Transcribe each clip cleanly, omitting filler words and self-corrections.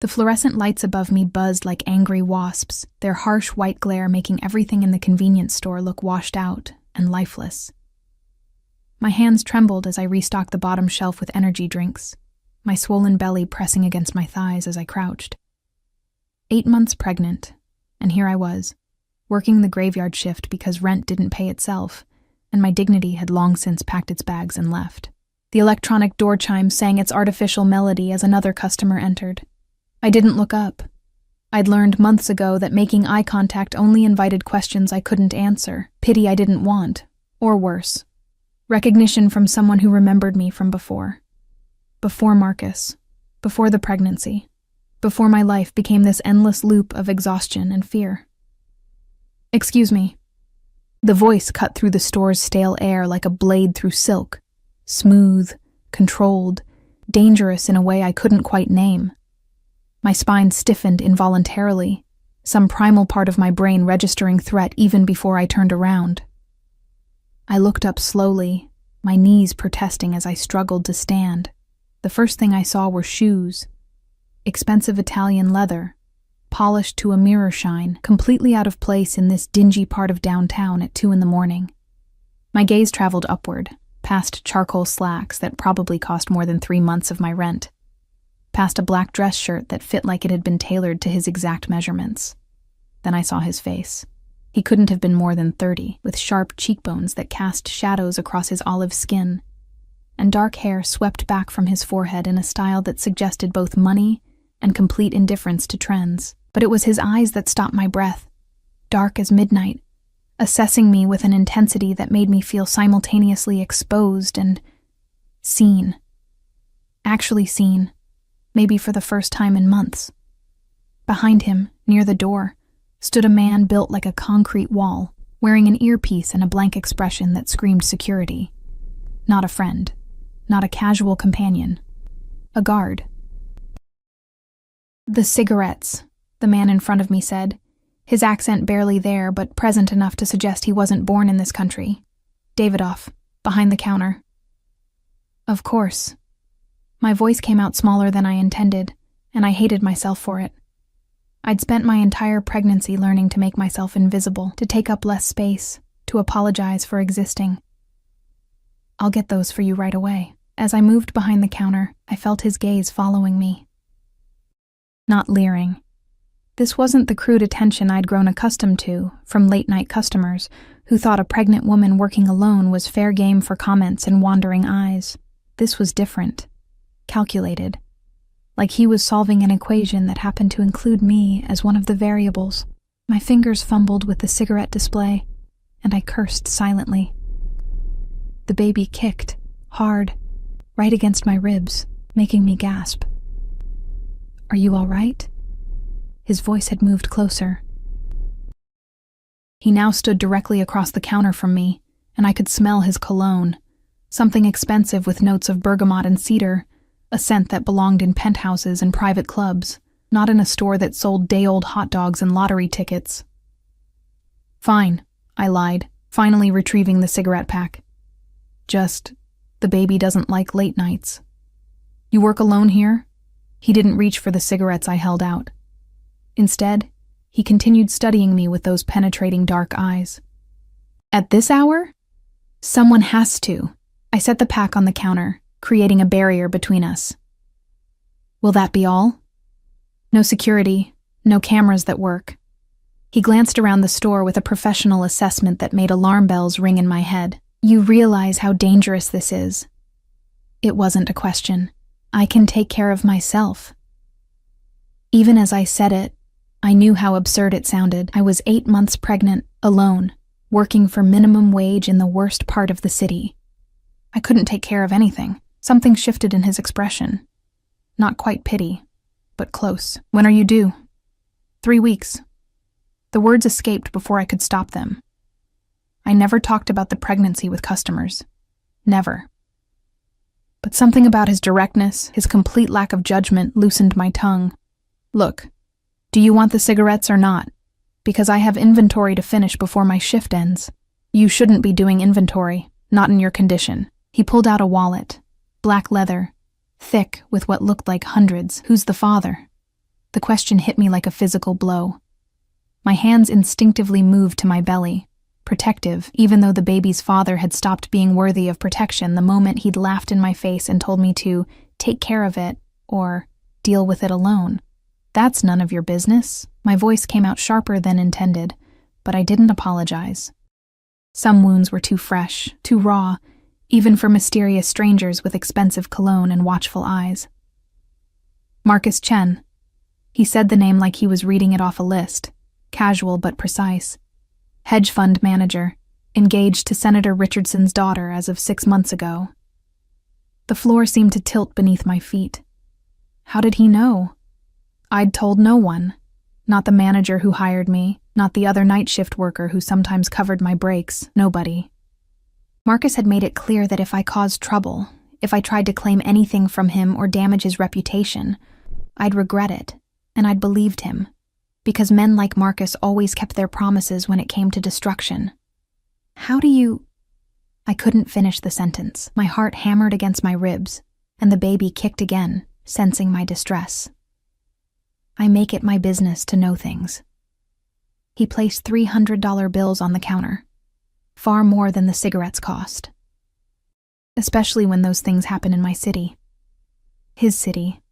The fluorescent lights above me buzzed like angry wasps, their harsh white glare making everything in the convenience store look washed out and lifeless. My hands trembled as I restocked the bottom shelf with energy drinks, my swollen belly pressing against my thighs as I crouched. 8 months pregnant, and here I was, working the graveyard shift because rent didn't pay itself, and my dignity had long since packed its bags and left. The electronic door chime sang its artificial melody as another customer entered. I didn't look up. I'd learned months ago that making eye contact only invited questions I couldn't answer, pity I didn't want, or worse, recognition from someone who remembered me from before. Before Marcus, before the pregnancy, before my life became this endless loop of exhaustion and fear. "Excuse me." The voice cut through the store's stale air like a blade through silk, smooth, controlled, dangerous in a way I couldn't quite name. My spine stiffened involuntarily, some primal part of my brain registering threat even before I turned around. I looked up slowly, my knees protesting as I struggled to stand. The first thing I saw were shoes. Expensive Italian leather, polished to a mirror shine, completely out of place in this dingy part of downtown at 2 a.m. My gaze traveled upward, past charcoal slacks that probably cost more than 3 months of my rent, past a black dress shirt that fit like it had been tailored to his exact measurements. Then I saw his face. He couldn't have been more than 30, with sharp cheekbones that cast shadows across his olive skin, and dark hair swept back from his forehead in a style that suggested both money and complete indifference to trends. But it was his eyes that stopped my breath, dark as midnight, assessing me with an intensity that made me feel simultaneously exposed and seen. Actually seen, maybe for the first time in months. Behind him, near the door, stood a man built like a concrete wall, wearing an earpiece and a blank expression that screamed security. Not a friend, not a casual companion, a guard. "The cigarettes," the man in front of me said, his accent barely there but present enough to suggest he wasn't born in this country. "Davidoff, behind the counter." Of course. My voice came out smaller than I intended, and I hated myself for it. I'd spent my entire pregnancy learning to make myself invisible, to take up less space, to apologize for existing. "I'll get those for you right away." As I moved behind the counter, I felt his gaze following me. Not leering. This wasn't the crude attention I'd grown accustomed to from late-night customers who thought a pregnant woman working alone was fair game for comments and wandering eyes. This was different, calculated, like he was solving an equation that happened to include me as one of the variables. My fingers fumbled with the cigarette display, and I cursed silently. The baby kicked, hard, right against my ribs, making me gasp. "Are you all right?" His voice had moved closer. He now stood directly across the counter from me, and I could smell his cologne, something expensive with notes of bergamot and cedar, a scent that belonged in penthouses and private clubs, not in a store that sold day-old hot dogs and lottery tickets. "Fine," I lied, finally retrieving the cigarette pack. "Just, the baby doesn't like late nights." "You work alone here?" He didn't reach for the cigarettes I held out. Instead, he continued studying me with those penetrating dark eyes. "At this hour? Someone has to." I set the pack on the counter, creating a barrier between us. "Will that be all?" "No security, no cameras that work." He glanced around the store with a professional assessment that made alarm bells ring in my head. "You realize how dangerous this is." It wasn't a question. "I can take care of myself." Even as I said it, I knew how absurd it sounded. I was 8 months pregnant, alone, working for minimum wage in the worst part of the city. I couldn't take care of anything. Something shifted in his expression. Not quite pity, but close. "When are you due?" 3 weeks. The words escaped before I could stop them. I never talked about the pregnancy with customers. Never. But something about his directness, his complete lack of judgment, loosened my tongue. "Look, do you want the cigarettes or not? Because I have inventory to finish before my shift ends." "You shouldn't be doing inventory, not in your condition." He pulled out a wallet, black leather, thick with what looked like hundreds. "Who's the father?" The question hit me like a physical blow. My hands instinctively moved to my belly, protective, even though the baby's father had stopped being worthy of protection the moment he'd laughed in my face and told me to take care of it or deal with it alone. That's none of your business. My voice came out sharper than intended, but I didn't apologize. Some wounds were too fresh, too raw, even for mysterious strangers with expensive cologne and watchful eyes. Marcus Chen. He said the name like he was reading it off a list, casual but precise. Hedge fund manager, engaged to Senator Richardson's daughter as of 6 months ago. The floor seemed to tilt beneath my feet. How did he know? I'd told no one. Not the manager who hired me, not the other night shift worker who sometimes covered my breaks, nobody. Marcus had made it clear that if I caused trouble, if I tried to claim anything from him or damage his reputation, I'd regret it, and I'd believed him. Because men like Marcus always kept their promises when it came to destruction. How do you... I couldn't finish the sentence. My heart hammered against my ribs, and the baby kicked again, sensing my distress. I make it my business to know things. He placed $300 bills on the counter, far more than the cigarettes cost. Especially when those things happen in my city. His city.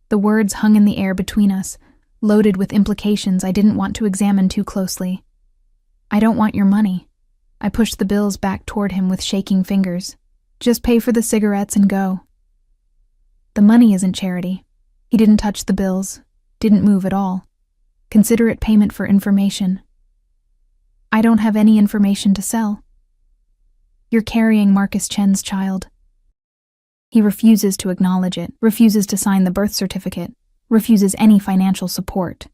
The words hung in the air between us, loaded with implications I didn't want to examine too closely. I don't want your money. I pushed the bills back toward him with shaking fingers. Just pay for the cigarettes and go. The money isn't charity. He didn't touch the bills, didn't move at all. Consider it payment for information. I don't have any information to sell. You're carrying Marcus Chen's child. He refuses to acknowledge it, refuses to sign the birth certificate, refuses any financial support.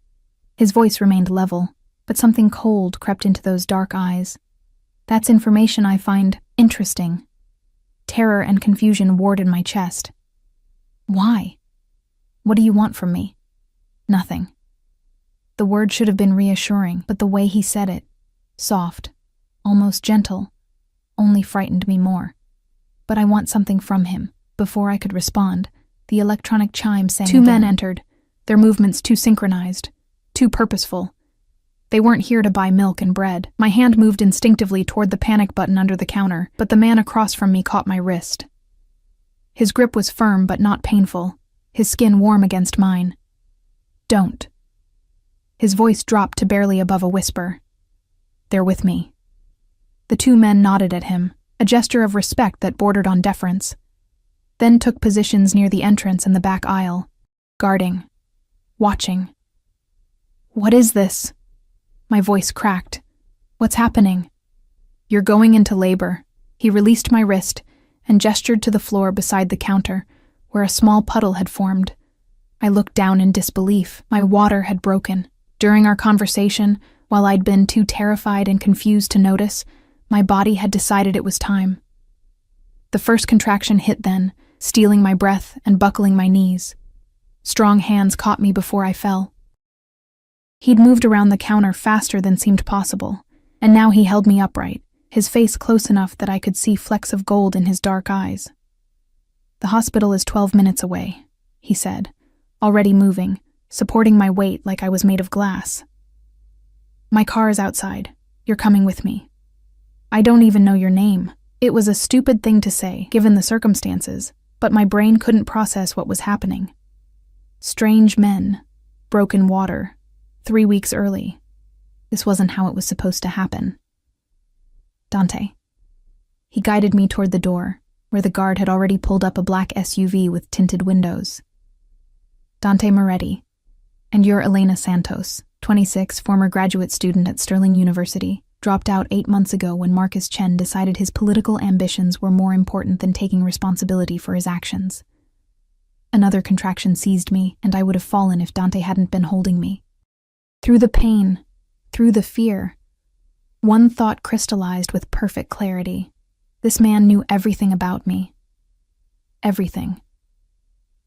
His voice remained level, but something cold crept into those dark eyes. That's information I find interesting. Terror and confusion warded my chest. Why? What do you want from me? Nothing. The word should have been reassuring, but the way he said it, soft, almost gentle, only frightened me more. But I want something from him. Before I could respond, the electronic chime sang again. 2 men entered, their movements too synchronized, too purposeful. They weren't here to buy milk and bread. My hand moved instinctively toward the panic button under the counter, but the man across from me caught my wrist. His grip was firm but not painful, his skin warm against mine. Don't. His voice dropped to barely above a whisper. They're with me. The 2 men nodded at him, a gesture of respect that bordered on deference, then took positions near the entrance and the back aisle, guarding, watching. What is this? My voice cracked. What's happening? You're going into labor. He released my wrist and gestured to the floor beside the counter, where a small puddle had formed. I looked down in disbelief. My water had broken. During our conversation, while I'd been too terrified and confused to notice, my body had decided it was time. The first contraction hit then, stealing my breath and buckling my knees. Strong hands caught me before I fell. He'd moved around the counter faster than seemed possible, and now he held me upright, his face close enough that I could see flecks of gold in his dark eyes. The hospital is 12 minutes away, he said, already moving, supporting my weight like I was made of glass. My car is outside. You're coming with me. I don't even know your name. It was a stupid thing to say, given the circumstances, but my brain couldn't process what was happening. Strange men, broken water, 3 weeks early. This wasn't how it was supposed to happen. Dante. He guided me toward the door, where the guard had already pulled up a black SUV with tinted windows. Dante Moretti. And you're Elena Santos, 26, former graduate student at Sterling University, dropped out 8 months ago when Marcus Chen decided his political ambitions were more important than taking responsibility for his actions. Another contraction seized me, and I would have fallen if Dante hadn't been holding me. Through the pain, through the fear, one thought crystallized with perfect clarity. This man knew everything about me. Everything.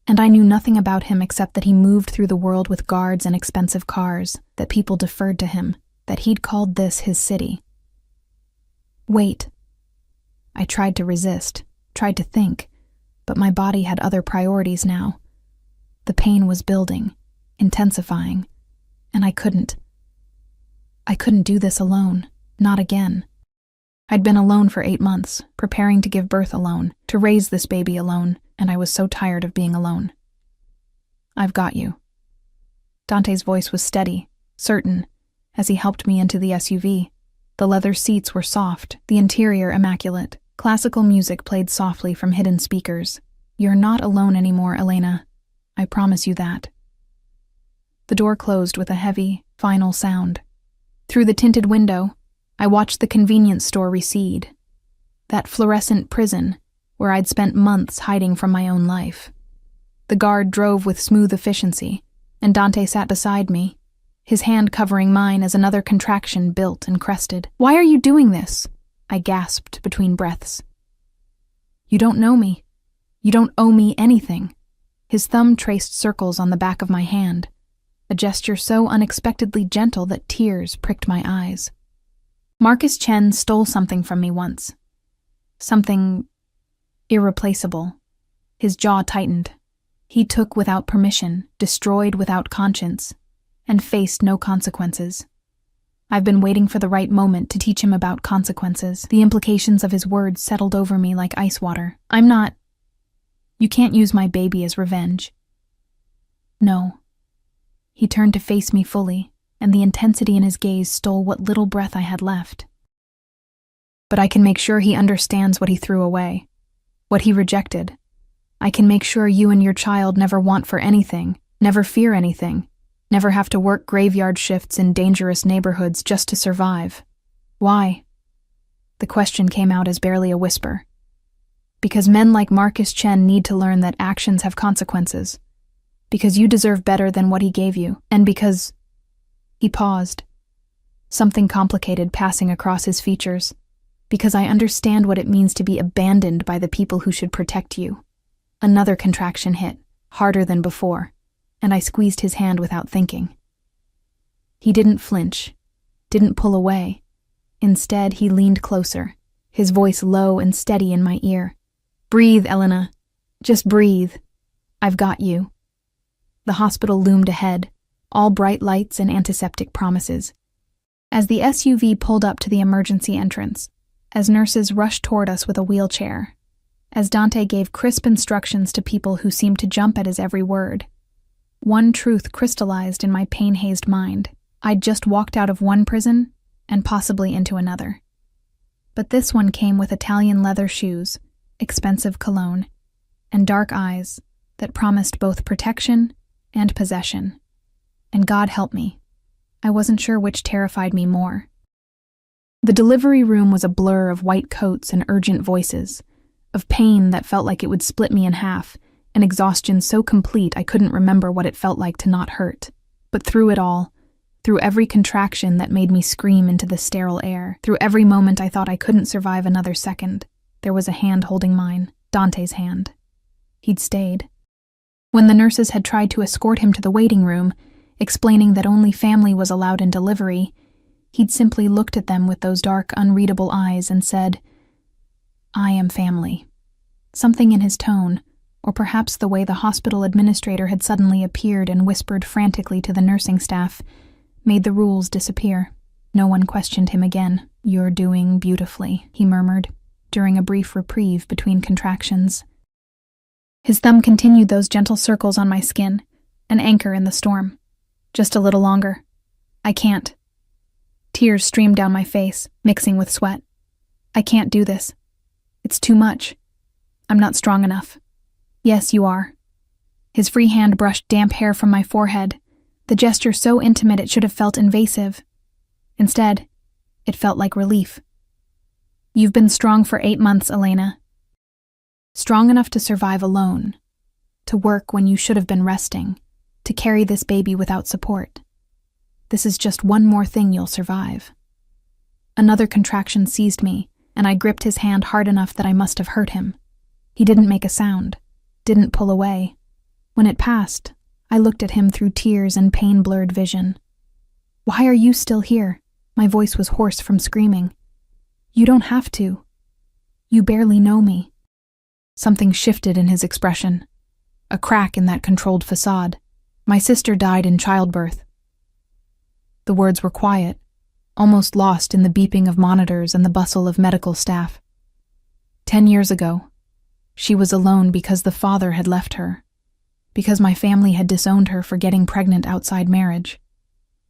And I knew nothing about him except that he moved through the world with guards and expensive cars, that people deferred to him, that he'd called this his city. Wait. I tried to resist, tried to think, but my body had other priorities now. The pain was building. intensifying, and I couldn't. I couldn't do this alone, not again. I'd been alone for 8 months, preparing to give birth alone, to raise this baby alone, and I was so tired of being alone. I've got you. Dante's voice was steady, certain, as he helped me into the SUV. The leather seats were soft, the interior immaculate. Classical music played softly from hidden speakers. You're not alone anymore, Elena. I promise you that. The door closed with a heavy, final sound. Through the tinted window, I watched the convenience store recede. That fluorescent prison where I'd spent months hiding from my own life. The guard drove with smooth efficiency, and Dante sat beside me, his hand covering mine as another contraction built and crested. "Why are you doing this?" I gasped between breaths. "You don't know me. You don't owe me anything." His thumb traced circles on the back of my hand, a gesture so unexpectedly gentle that tears pricked my eyes. Marcus Chen stole something from me once. Something irreplaceable. His jaw tightened. He took without permission, destroyed without conscience, and faced no consequences. I've been waiting for the right moment to teach him about consequences. The implications of his words settled over me like ice water. You can't use my baby as revenge. No. He turned to face me fully, and the intensity in his gaze stole what little breath I had left. But I can make sure he understands what he threw away, what he rejected. I can make sure you and your child never want for anything, never fear anything, never have to work graveyard shifts in dangerous neighborhoods just to survive. Why? The question came out as barely a whisper. Because men like Marcus Chen need to learn that actions have consequences. Because you deserve better than what he gave you. And because... He paused, something complicated passing across his features. Because I understand what it means to be abandoned by the people who should protect you. Another contraction hit, harder than before, and I squeezed his hand without thinking. He didn't flinch, didn't pull away. Instead, he leaned closer, his voice low and steady in my ear. "Breathe, Elena. Just breathe. I've got you." The hospital loomed ahead, all bright lights and antiseptic promises. As the SUV pulled up to the emergency entrance, as nurses rushed toward us with a wheelchair, as Dante gave crisp instructions to people who seemed to jump at his every word, one truth crystallized in my pain-hazed mind. I'd just walked out of one prison and possibly into another. But this one came with Italian leather shoes, expensive cologne, and dark eyes that promised both protection and possession. And God help me, I wasn't sure which terrified me more. The delivery room was a blur of white coats and urgent voices, of pain that felt like it would split me in half, and exhaustion so complete I couldn't remember what it felt like to not hurt. But through it all, through every contraction that made me scream into the sterile air, through every moment I thought I couldn't survive another second, there was a hand holding mine, Dante's hand. He'd stayed. When the nurses had tried to escort him to the waiting room, explaining that only family was allowed in delivery, he'd simply looked at them with those dark, unreadable eyes and said, "I am family." Something in his tone, or perhaps the way the hospital administrator had suddenly appeared and whispered frantically to the nursing staff, made the rules disappear. No one questioned him again. "You're doing beautifully," he murmured, during a brief reprieve between contractions. His thumb continued those gentle circles on my skin, an anchor in the storm. "Just a little longer. I can't." Tears streamed down my face, mixing with sweat. "I can't do this. It's too much. I'm not strong enough." "Yes, you are." His free hand brushed damp hair from my forehead, the gesture so intimate it should have felt invasive. Instead, it felt like relief. "You've been strong for 8 months, Elena. Strong enough to survive alone, to work when you should have been resting, to carry this baby without support. This is just one more thing you'll survive." Another contraction seized me, and I gripped his hand hard enough that I must have hurt him. He didn't make a sound, didn't pull away. When it passed, I looked at him through tears and pain-blurred vision. "Why are you still here?" My voice was hoarse from screaming. "You don't have to. You barely know me." Something shifted in his expression, a crack in that controlled facade. My sister died in childbirth. The words were quiet, almost lost in the beeping of monitors and the bustle of medical staff. 10 years ago, she was alone because the father had left her, because my family had disowned her for getting pregnant outside marriage,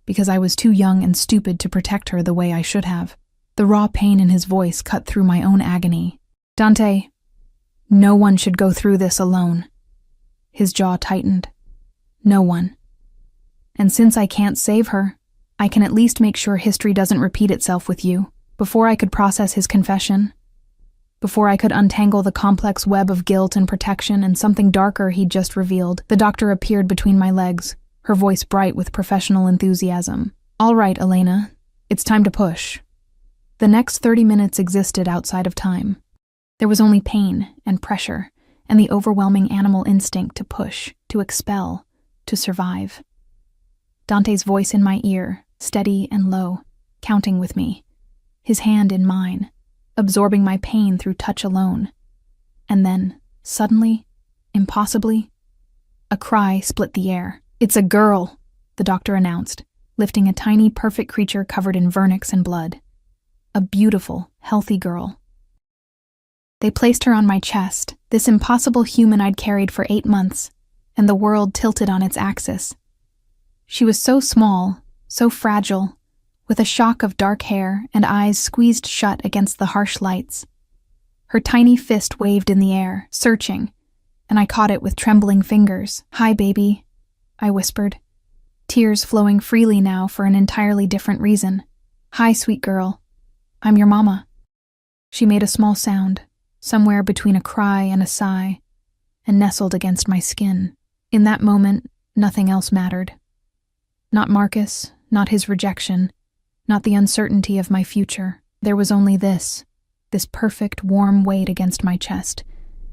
because I was too young and stupid to protect her the way I should have. The raw pain in his voice cut through my own agony. Dante, no one should go through this alone. His jaw tightened. No one. And since I can't save her, I can at least make sure history doesn't repeat itself with you. Before I could process his confession, before I could untangle the complex web of guilt and protection and something darker he'd just revealed, the doctor appeared between my legs, her voice bright with professional enthusiasm. All right, Elena, it's time to push. The next 30 minutes existed outside of time. There was only pain and pressure and the overwhelming animal instinct to push, to expel, to survive. Dante's voice in my ear, steady and low, counting with me, his hand in mine, absorbing my pain through touch alone. And then, suddenly, impossibly, a cry split the air. "It's a girl," the doctor announced, lifting a tiny, perfect creature covered in vernix and blood. A beautiful, healthy girl. They placed her on my chest, this impossible human I'd carried for 8 months, and the world tilted on its axis. She was so small, so fragile, with a shock of dark hair and eyes squeezed shut against the harsh lights. Her tiny fist waved in the air, searching, and I caught it with trembling fingers. "Hi, baby," I whispered, tears flowing freely now for an entirely different reason. "Hi, sweet girl. I'm your mama." She made a small sound, somewhere between a cry and a sigh, and nestled against my skin. In that moment, nothing else mattered. Not Marcus, not his rejection, not the uncertainty of my future. There was only this perfect, warm weight against my chest,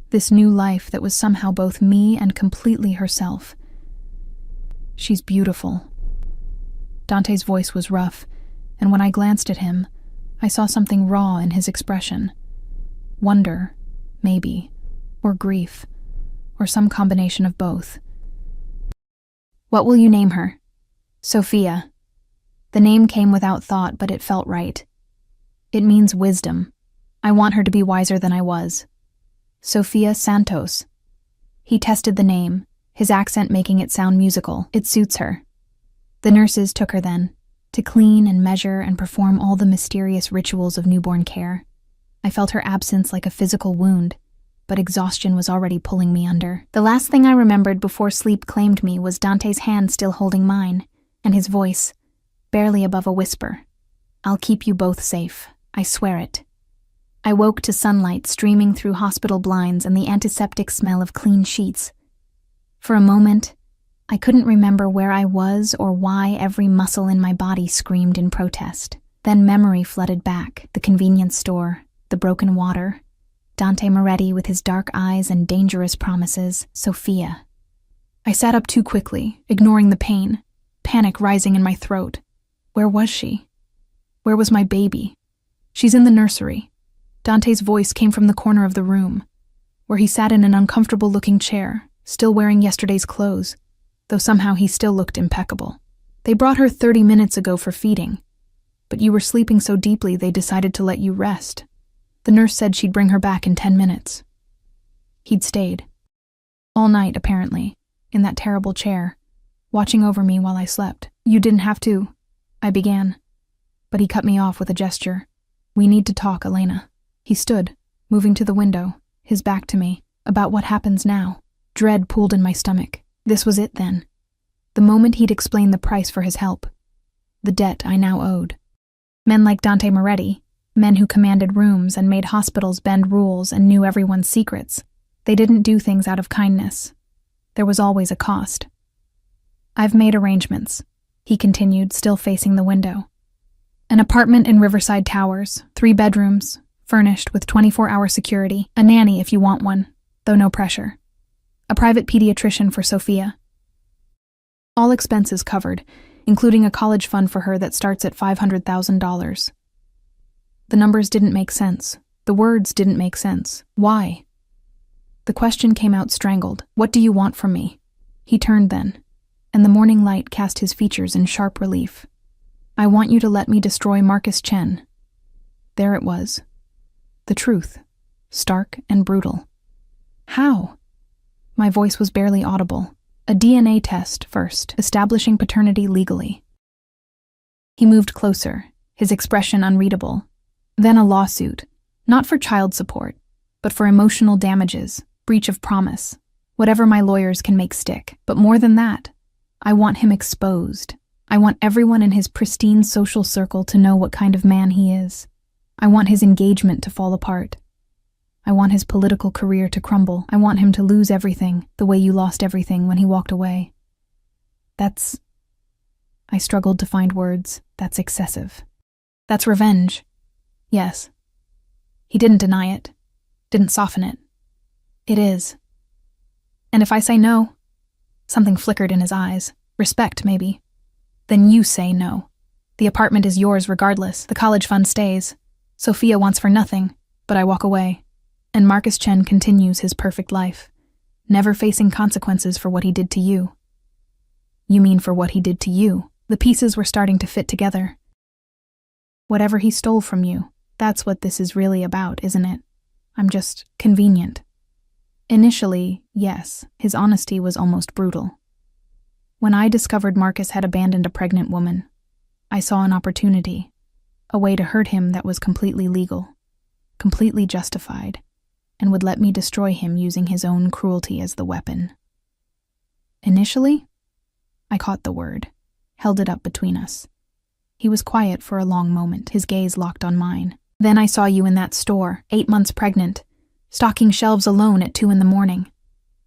this new life that was somehow both me and completely herself. "She's beautiful." Dante's voice was rough, and when I glanced at him, I saw something raw in his expression. Wonder, maybe, or grief, or some combination of both. "What will you name her?" "Sophia." The name came without thought, but it felt right. "It means wisdom. I want her to be wiser than I was." "Sophia Santos." He tested the name, his accent making it sound musical. "It suits her." The nurses took her then, to clean and measure and perform all the mysterious rituals of newborn care. I felt her absence like a physical wound, but exhaustion was already pulling me under. The last thing I remembered before sleep claimed me was Dante's hand still holding mine, and his voice, barely above a whisper. "I'll keep you both safe. I swear it." I woke to sunlight streaming through hospital blinds and the antiseptic smell of clean sheets. For a moment, I couldn't remember where I was or why every muscle in my body screamed in protest. Then memory flooded back, the convenience store, the broken water, Dante Moretti with his dark eyes and dangerous promises, Sophia. I sat up too quickly, ignoring the pain, panic rising in my throat. Where was she? Where was my baby? "She's in the nursery." Dante's voice came from the corner of the room, where he sat in an uncomfortable-looking chair, still wearing yesterday's clothes, though somehow he still looked impeccable. "They brought her 30 minutes ago for feeding, but you were sleeping so deeply they decided to let you rest. The nurse said she'd bring her back in 10 minutes. He'd stayed. All night, apparently, in that terrible chair, watching over me while I slept. "You didn't have to," I began, but he cut me off with a gesture. "We need to talk, Elena." He stood, moving to the window, his back to me. About what happens now. Dread pooled in my stomach. This was it then. The moment he'd explained the price for his help. The debt I now owed. Men like Dante Moretti, men who commanded rooms and made hospitals bend rules and knew everyone's secrets. They didn't do things out of kindness. There was always a cost. "I've made arrangements," he continued, still facing the window. "An apartment in Riverside Towers, 3 bedrooms, furnished with 24-hour security, a nanny if you want one, though no pressure. A private pediatrician for Sophia. All expenses covered, including a college fund for her that starts at $500,000. The numbers didn't make sense. The words didn't make sense. Why? The question came out strangled. "What do you want from me?" He turned then, and the morning light cast his features in sharp relief. "I want you to let me destroy Marcus Chen." There it was. The truth, stark and brutal. "How?" My voice was barely audible. "A DNA test first, establishing paternity legally." He moved closer, his expression unreadable. "Then a lawsuit, not for child support, but for emotional damages, breach of promise, whatever my lawyers can make stick. But more than that, I want him exposed. I want everyone in his pristine social circle to know what kind of man he is. I want his engagement to fall apart. I want his political career to crumble. I want him to lose everything, the way you lost everything when he walked away." That's... I struggled to find words. "That's excessive. That's revenge." "Yes." He didn't deny it, didn't soften it. "It is." "And if I say no?" Something flickered in his eyes. Respect, maybe. "Then you say no. The apartment is yours regardless. The college fund stays. Sophia wants for nothing, but I walk away. And Marcus Chen continues his perfect life, never facing consequences for what he did to you." "You mean for what he did to you?" The pieces were starting to fit together. "Whatever he stole from you, that's what this is really about, isn't it? I'm just convenient." Initially, yes, his honesty was almost brutal. "When I discovered Marcus had abandoned a pregnant woman, I saw an opportunity, a way to hurt him that was completely legal, completely justified, and would let me destroy him using his own cruelty as the weapon." "Initially?" I caught the word, held it up between us. He was quiet for a long moment, his gaze locked on mine. "Then I saw you in that store, 8 months pregnant, stocking shelves alone at 2 a.m,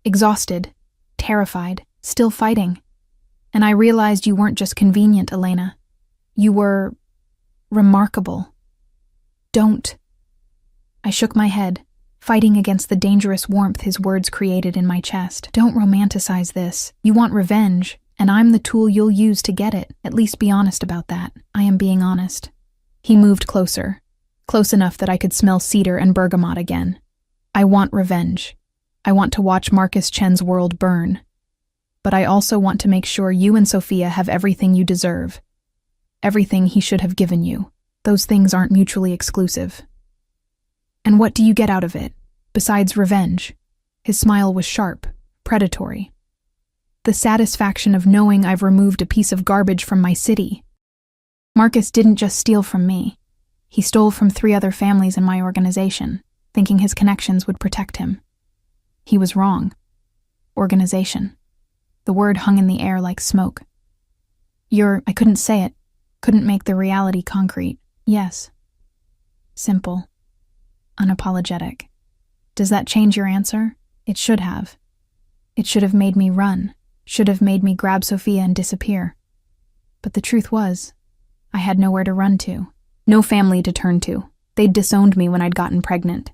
exhausted, terrified, still fighting. And I realized you weren't just convenient, Elena. You were... remarkable. Don't." I shook my head, fighting against the dangerous warmth his words created in my chest. "Don't romanticize this. You want revenge, and I'm the tool you'll use to get it. At least be honest about that." "I am being honest." He moved closer, close enough that I could smell cedar and bergamot again. "I want revenge. I want to watch Marcus Chen's world burn. But I also want to make sure you and Sophia have everything you deserve. Everything he should have given you. Those things aren't mutually exclusive." "And what do you get out of it, besides revenge?" His smile was sharp, predatory. "The satisfaction of knowing I've removed a piece of garbage from my city. Marcus didn't just steal from me. He stole from 3 other families in my organization, thinking his connections would protect him. He was wrong. Organization." The word hung in the air like smoke. I couldn't say it, couldn't make the reality concrete. "Yes." Simple. Unapologetic. "Does that change your answer?" It should have. It should have made me run, should have made me grab Sophia and disappear. But the truth was, I had nowhere to run to, no family to turn to. They'd disowned me when I'd gotten pregnant.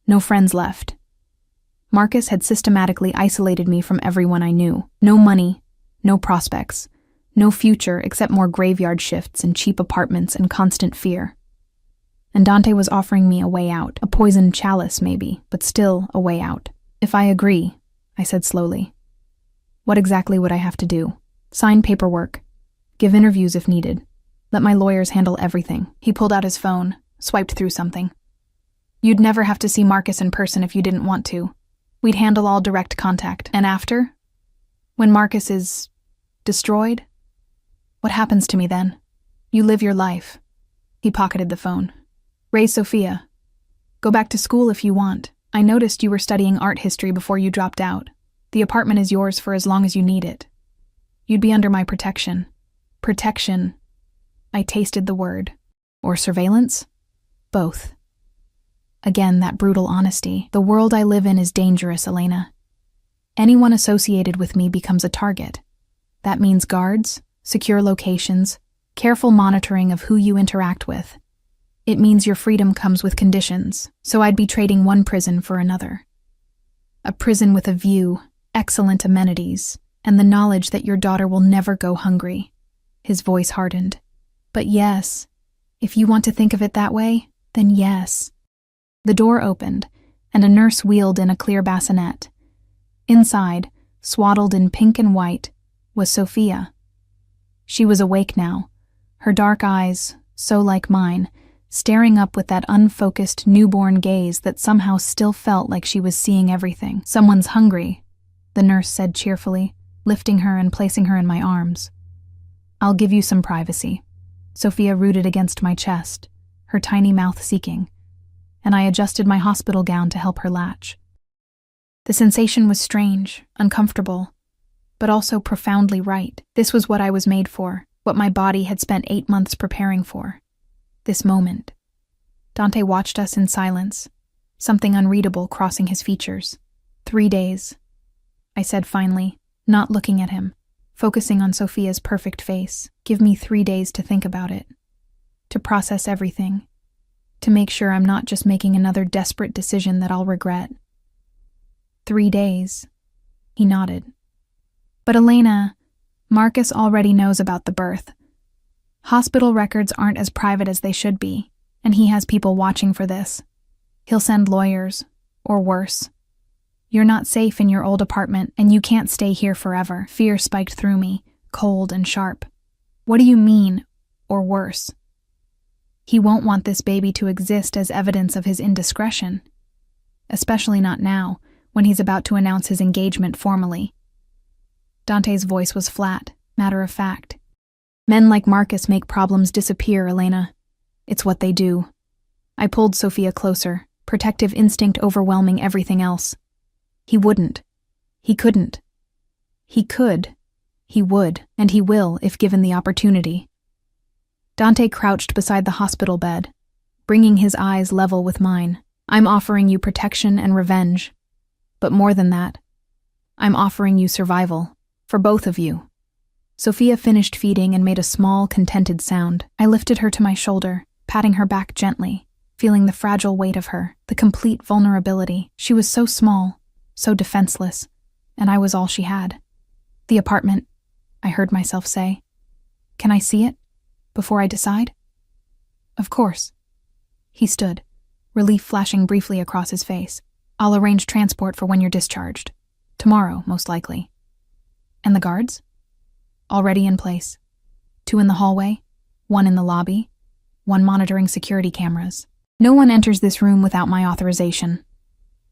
No friends left. Marcus had systematically isolated me from everyone I knew. No money, no prospects, no future except more graveyard shifts and cheap apartments and constant fear. And Dante was offering me a way out, a poisoned chalice maybe, but still a way out. "If I agree," I said slowly. "What exactly would I have to do?" "Sign paperwork. Give interviews if needed. Let my lawyers handle everything." He pulled out his phone, swiped through something. "You'd never have to see Marcus in person if you didn't want to. We'd handle all direct contact. And after? When Marcus is... destroyed? What happens to me then? You live your life." He pocketed the phone. "Raise Sophia. Go back to school if you want. I noticed you were studying art history before you dropped out. The apartment is yours for as long as you need it. You'd be under my protection." Protection. I tasted the word. Or surveillance? Both. Again, that brutal honesty. "The world I live in is dangerous, Elena. Anyone associated with me becomes a target. That means guards, secure locations, careful monitoring of who you interact with. It means your freedom comes with conditions, so I'd be trading one prison for another. A prison with a view, excellent amenities, and the knowledge that your daughter will never go hungry." His voice hardened. "But yes, if you want to think of it that way, then yes." The door opened, and a nurse wheeled in a clear bassinet. Inside, swaddled in pink and white, was Sophia. She was awake now, her dark eyes, so like mine, staring up with that unfocused newborn gaze that somehow still felt like she was seeing everything. "Someone's hungry," the nurse said cheerfully, lifting her and placing her in my arms. "I'll give you some privacy." Sophia rooted against my chest, her tiny mouth seeking, and I adjusted my hospital gown to help her latch. The sensation was strange, uncomfortable, but also profoundly right. This was what I was made for, what my body had spent 8 months preparing for. This moment. Dante watched us in silence, something unreadable crossing his features. 3 days, I said finally, not looking at him, focusing on Sophia's perfect face. Give me 3 days to think about it, to process everything, to make sure I'm not just making another desperate decision that I'll regret. 3 days, he nodded. But Elena, Marcus already knows about the birth. Hospital records aren't as private as they should be, and he has people watching for this. He'll send lawyers, or worse. You're not safe in your old apartment, and you can't stay here forever. Fear spiked through me, cold and sharp. What do you mean, or worse? He won't want this baby to exist as evidence of his indiscretion. Especially not now, when he's about to announce his engagement formally. Dante's voice was flat, matter of fact. Men like Marcus make problems disappear, Elena. It's what they do. I pulled Sophia closer, protective instinct overwhelming everything else. He wouldn't. He couldn't. He could. He would, and he will if given the opportunity. Dante crouched beside the hospital bed, bringing his eyes level with mine. I'm offering you protection and revenge. But more than that, I'm offering you survival. For both of you. Sophia finished feeding and made a small, contented sound. I lifted her to my shoulder, patting her back gently, feeling the fragile weight of her, the complete vulnerability. She was so small, so defenseless, and I was all she had. "The apartment," I heard myself say. "Can I see it? Before I decide?" "Of course." He stood, relief flashing briefly across his face. "I'll arrange transport for when you're discharged. Tomorrow, most likely." "And the guards?" "Already in place. 2 in the hallway, 1 in the lobby, 1 monitoring security cameras. No one enters this room without my authorization."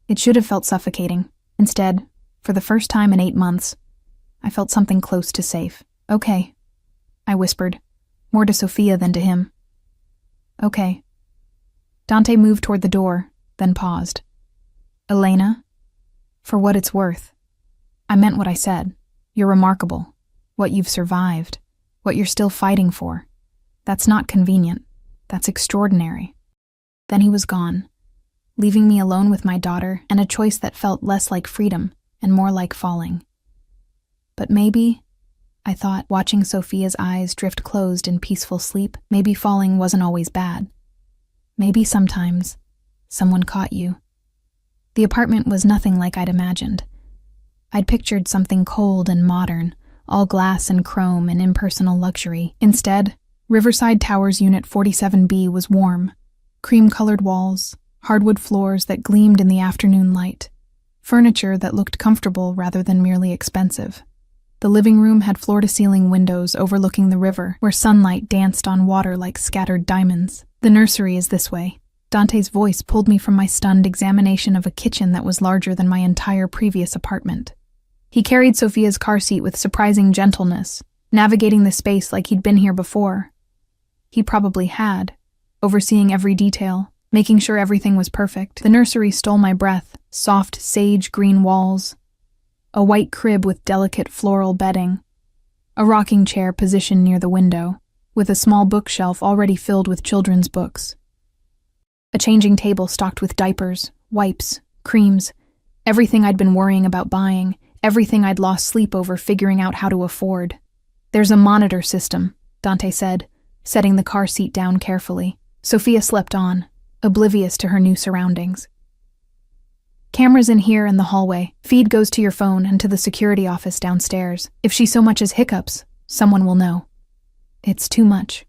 It should have felt suffocating. Instead, for the first time in 8 months, I felt something close to safe. "Okay," I whispered, more to Sophia than to him. "Okay." Dante moved toward the door, then paused. "Elena, for what it's worth, I meant what I said. You're remarkable. What you've survived. What you're still fighting for. That's not convenient. That's extraordinary." Then he was gone, leaving me alone with my daughter and a choice that felt less like freedom and more like falling. But maybe, I thought, watching Sophia's eyes drift closed in peaceful sleep, maybe falling wasn't always bad. Maybe sometimes someone caught you. The apartment was nothing like I'd imagined. I'd pictured something cold and modern, all glass and chrome and impersonal luxury. Instead, Riverside Towers Unit 47B was warm. Cream-colored walls, hardwood floors that gleamed in the afternoon light, furniture that looked comfortable rather than merely expensive. The living room had floor-to-ceiling windows overlooking the river, where sunlight danced on water like scattered diamonds. "The nursery is this way." Dante's voice pulled me from my stunned examination of a kitchen that was larger than my entire previous apartment. He carried Sophia's car seat with surprising gentleness, navigating the space like he'd been here before. He probably had, overseeing every detail, making sure everything was perfect. The nursery stole my breath, soft sage-green walls, a white crib with delicate floral bedding, a rocking chair positioned near the window, with a small bookshelf already filled with children's books. A changing table stocked with diapers, wipes, creams, everything I'd been worrying about buying, everything I'd lost sleep over figuring out how to afford. "There's a monitor system," Dante said, setting the car seat down carefully. Sophia slept on, oblivious to her new surroundings. "Cameras in here and the hallway. Feed goes to your phone and to the security office downstairs. If she so much as hiccups, someone will know." "It's too much."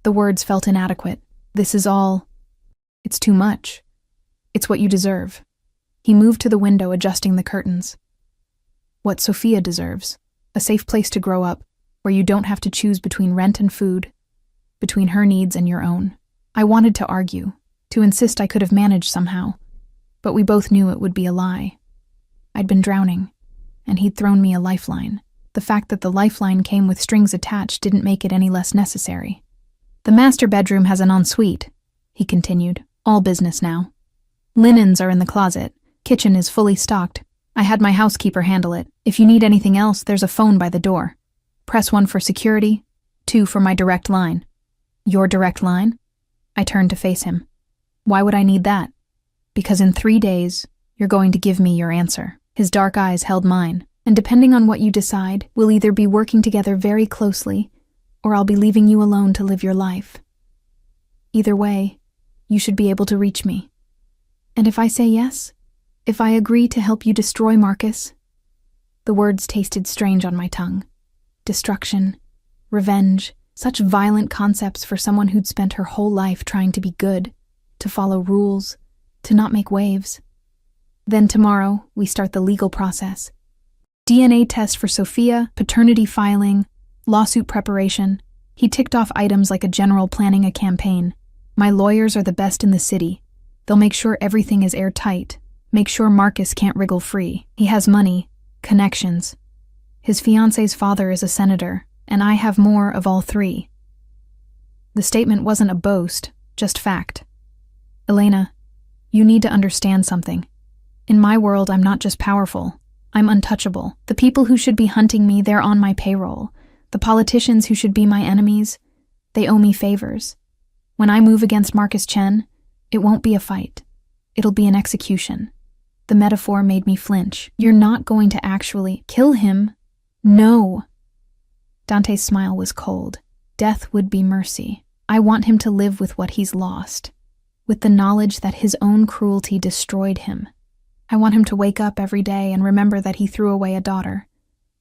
The words felt inadequate. "This is all... It's too much. It's what you deserve." He moved to the window, adjusting the curtains. "What Sophia deserves," a safe place to grow up, where you don't have to choose between rent and food, between her needs and your own. I wanted to argue, to insist I could have managed somehow, but we both knew it would be a lie. I'd been drowning, and he'd thrown me a lifeline. The fact that the lifeline came with strings attached didn't make it any less necessary. The master bedroom has an ensuite, he continued. All business now. Linens are in the closet. Kitchen is fully stocked. I had my housekeeper handle it. If you need anything else, there's a phone by the door. Press 1 for security, 2 for my direct line. Your direct line? I turned to face him. Why would I need that? Because in 3 days, you're going to give me your answer. His dark eyes held mine, and depending on what you decide, we'll either be working together very closely, or I'll be leaving you alone to live your life. Either way, you should be able to reach me. And if I say yes, if I agree to help you destroy Marcus, the words tasted strange on my tongue. Destruction, revenge, such violent concepts for someone who'd spent her whole life trying to be good, to follow rules, to not make waves. Then tomorrow, we start the legal process. DNA test for Sophia, paternity filing, lawsuit preparation. He ticked off items like a general planning a campaign. My lawyers are the best in the city. They'll make sure everything is airtight, make sure Marcus can't wriggle free. He has money, connections. His fiancé's father is a senator, and I have more of all three. The statement wasn't a boast, just fact. Elena, you need to understand something. In my world, I'm not just powerful. I'm untouchable. The people who should be hunting me, they're on my payroll. The politicians who should be my enemies, they owe me favors. When I move against Marcus Chen, it won't be a fight. It'll be an execution. The metaphor made me flinch. You're not going to actually kill him. No. Dante's smile was cold. Death would be mercy. I want him to live with what he's lost, with the knowledge that his own cruelty destroyed him. I want him to wake up every day and remember that he threw away a daughter,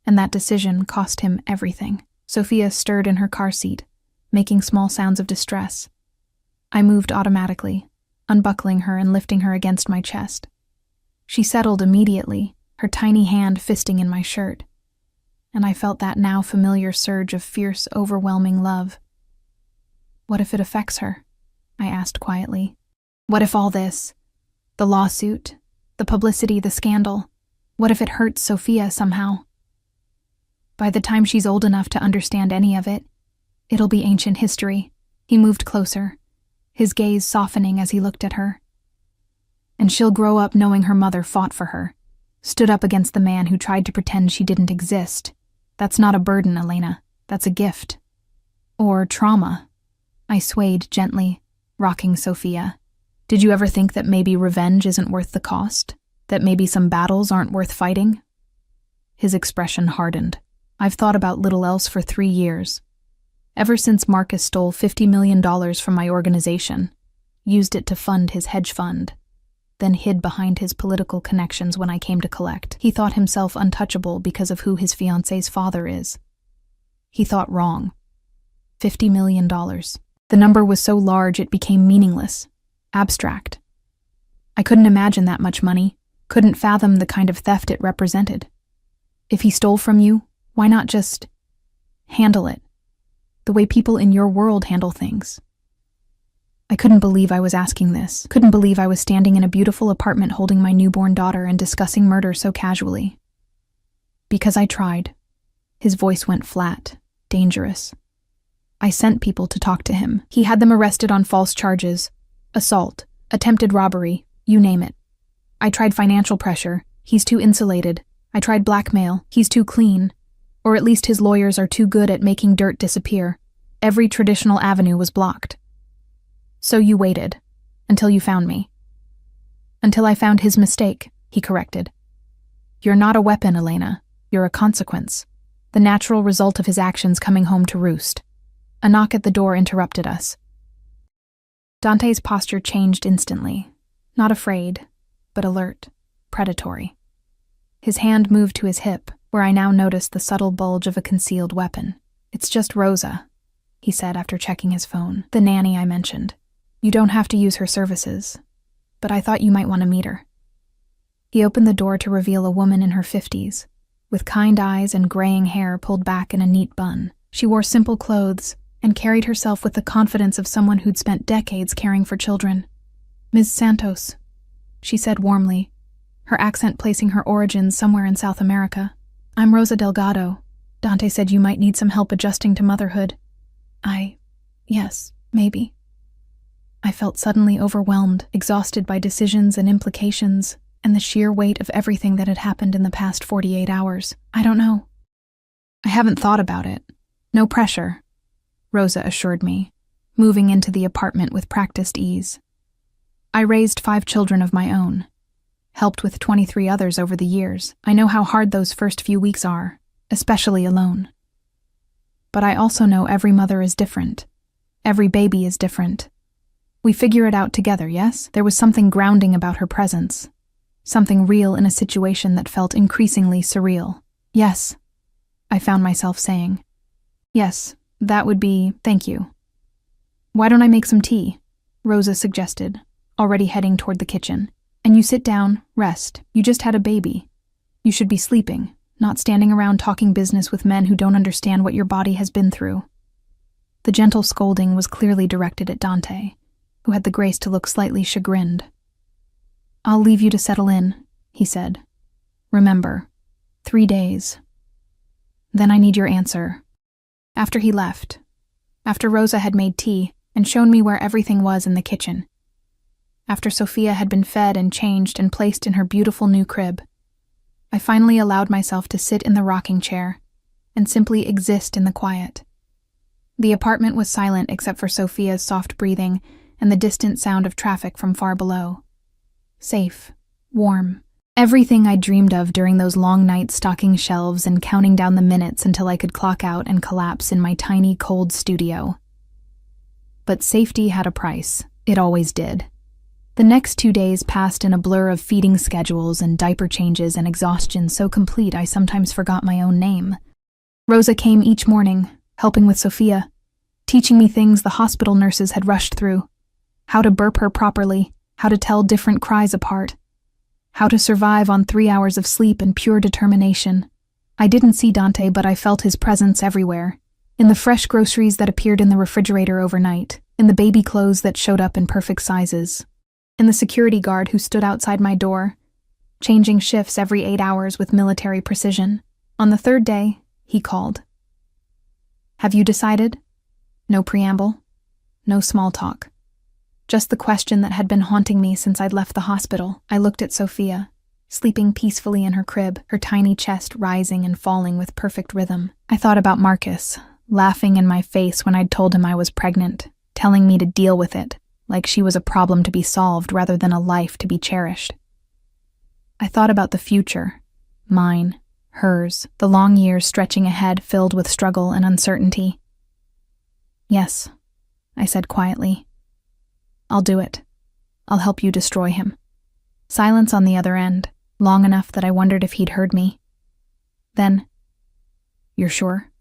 and that decision cost him everything. Sophia stirred in her car seat, making small sounds of distress. I moved automatically, unbuckling her and lifting her against my chest. She settled immediately, her tiny hand fisting in my shirt, and I felt that now familiar surge of fierce, overwhelming love. What if it affects her? I asked quietly. What if all this, the lawsuit, the publicity, the scandal, what if it hurts Sophia somehow? By the time she's old enough to understand any of it, it'll be ancient history. He moved closer, his gaze softening as he looked at her. And she'll grow up knowing her mother fought for her, stood up against the man who tried to pretend she didn't exist. That's not a burden, Elena. That's a gift. Or trauma. I swayed gently, rocking Sophia. Did you ever think that maybe revenge isn't worth the cost? That maybe some battles aren't worth fighting? His expression hardened. I've thought about little else for 3 years. Ever since Marcus stole $50 million from my organization, used it to fund his hedge fund, then hid behind his political connections when I came to collect. He thought himself untouchable because of who his fiancé's father is. He thought wrong. $50 million. The number was so large it became meaningless, abstract. I couldn't imagine that much money, couldn't fathom the kind of theft it represented. If he stole from you, why not just handle it, the way people in your world handle things? I couldn't believe I was asking this, couldn't believe I was standing in a beautiful apartment holding my newborn daughter and discussing murder so casually. Because I tried. His voice went flat, dangerous. I sent people to talk to him. He had them arrested on false charges, assault, attempted robbery, you name it. I tried financial pressure. He's too insulated. I tried blackmail. He's too clean. Or at least his lawyers are too good at making dirt disappear. Every traditional avenue was blocked. So you waited, until you found me. Until I found his mistake, he corrected. You're not a weapon, Elena. You're a consequence. The natural result of his actions coming home to roost. A knock at the door interrupted us. Dante's posture changed instantly. Not afraid, but alert, predatory. His hand moved to his hip, where I now noticed the subtle bulge of a concealed weapon. It's just Rosa, he said after checking his phone. The nanny I mentioned. You don't have to use her services, but I thought you might want to meet her. He opened the door to reveal a woman in her 50s, with kind eyes and graying hair pulled back in a neat bun. She wore simple clothes and carried herself with the confidence of someone who'd spent decades caring for children. "Ms. Santos," she said warmly, her accent placing her origins somewhere in South America. "I'm Rosa Delgado. Dante said you might need some help adjusting to motherhood." Yes, maybe. I felt suddenly overwhelmed, exhausted by decisions and implications, and the sheer weight of everything that had happened in the past 48 hours. "I don't know. I haven't thought about it. No pressure," Rosa assured me, moving into the apartment with practiced ease. "I raised 5 children of my own, helped with 23 others over the years. I know how hard those first few weeks are, especially alone. But I also know every mother is different. Every baby is different. We figure it out together, yes?" There was something grounding about her presence, something real in a situation that felt increasingly surreal. "Yes," I found myself saying. "Yes, that would be, thank you." "Why don't I make some tea?" Rosa suggested, already heading toward the kitchen. "And you sit down, rest. You just had a baby. You should be sleeping, not standing around talking business with men who don't understand what your body has been through." The gentle scolding was clearly directed at Dante, who had the grace to look slightly chagrined. "I'll leave you to settle in," he said. "Remember, 3 days. Then I need your answer." After he left, after Rosa had made tea and shown me where everything was in the kitchen, after Sophia had been fed and changed and placed in her beautiful new crib, I finally allowed myself to sit in the rocking chair and simply exist in the quiet. The apartment was silent except for Sophia's soft breathing and the distant sound of traffic from far below. Safe, warm, everything I dreamed of during those long nights stocking shelves and counting down the minutes until I could clock out and collapse in my tiny, cold studio. But safety had a price. It always did. The next 2 days passed in a blur of feeding schedules and diaper changes and exhaustion so complete I sometimes forgot my own name. Rosa came each morning, helping with Sophia, teaching me things the hospital nurses had rushed through: how to burp her properly, how to tell different cries apart, how to survive on 3 hours of sleep and pure determination. I didn't see Dante, but I felt his presence everywhere, in the fresh groceries that appeared in the refrigerator overnight, in the baby clothes that showed up in perfect sizes, in the security guard who stood outside my door, changing shifts every 8 hours with military precision. On the 3rd day, he called. "Have you decided?" No preamble, no small talk. Just the question that had been haunting me since I'd left the hospital. I looked at Sophia, sleeping peacefully in her crib, her tiny chest rising and falling with perfect rhythm. I thought about Marcus, laughing in my face when I'd told him I was pregnant, telling me to deal with it, like she was a problem to be solved rather than a life to be cherished. I thought about the future, mine, hers, the long years stretching ahead filled with struggle and uncertainty. "Yes," I said quietly. "I'll do it. I'll help you destroy him." Silence on the other end, long enough that I wondered if he'd heard me. Then, "You're sure?"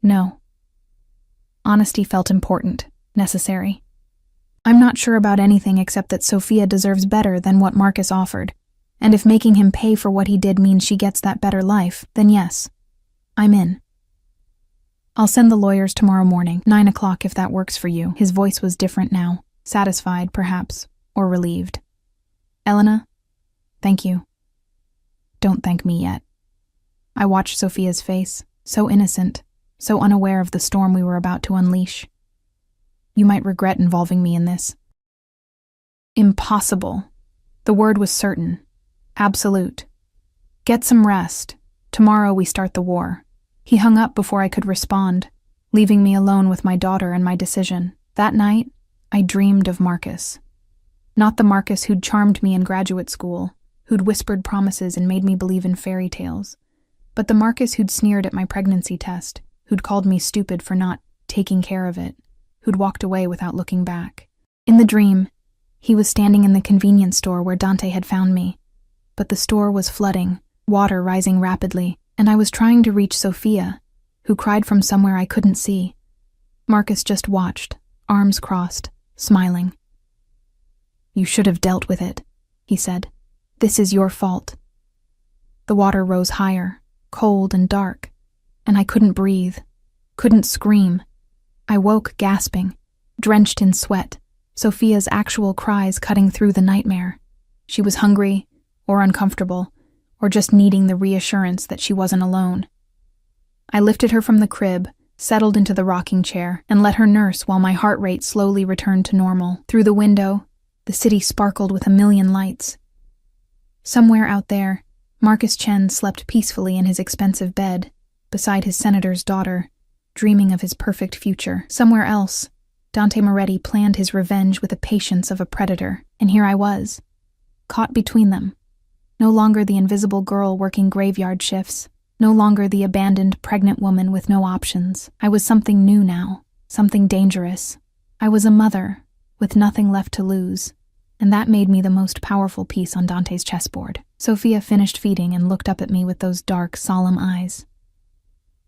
"No." Honesty felt important, necessary. "I'm not sure about anything except that Sophia deserves better than what Marcus offered, and if making him pay for what he did means she gets that better life, then yes, I'm in. I'll send the lawyers tomorrow morning, 9 o'clock if that works for you." His voice was different now, satisfied, perhaps, or relieved. "Elena, thank you." "Don't thank me yet." I watched Sophia's face, so innocent, so unaware of the storm we were about to unleash. "You might regret involving me in this." Impossible. The word was certain. Absolute. "Get some rest. Tomorrow we start the war." He hung up before I could respond, leaving me alone with my daughter and my decision. That night, I dreamed of Marcus. Not the Marcus who'd charmed me in graduate school, who'd whispered promises and made me believe in fairy tales, but the Marcus who'd sneered at my pregnancy test, who'd called me stupid for not taking care of it, who'd walked away without looking back. In the dream, he was standing in the convenience store where Dante had found me, but the store was flooding, water rising rapidly, and I was trying to reach Sophia, who cried from somewhere I couldn't see. Marcus just watched, arms crossed, smiling. "You should have dealt with it," he said. "This is your fault." The water rose higher, cold and dark, and I couldn't breathe, couldn't scream. I woke gasping, drenched in sweat, Sophia's actual cries cutting through the nightmare. She was hungry, or uncomfortable, or just needing the reassurance that she wasn't alone. I lifted her from the crib, settled into the rocking chair, and let her nurse while my heart rate slowly returned to normal. Through the window, the city sparkled with a million lights. Somewhere out there, Marcus Chen slept peacefully in his expensive bed, beside his senator's daughter, dreaming of his perfect future. Somewhere else, Dante Moretti planned his revenge with the patience of a predator, and here I was, caught between them. No longer the invisible girl working graveyard shifts, no longer the abandoned pregnant woman with no options. I was something new now, something dangerous. I was a mother, with nothing left to lose, and that made me the most powerful piece on Dante's chessboard. Sophia finished feeding and looked up at me with those dark, solemn eyes.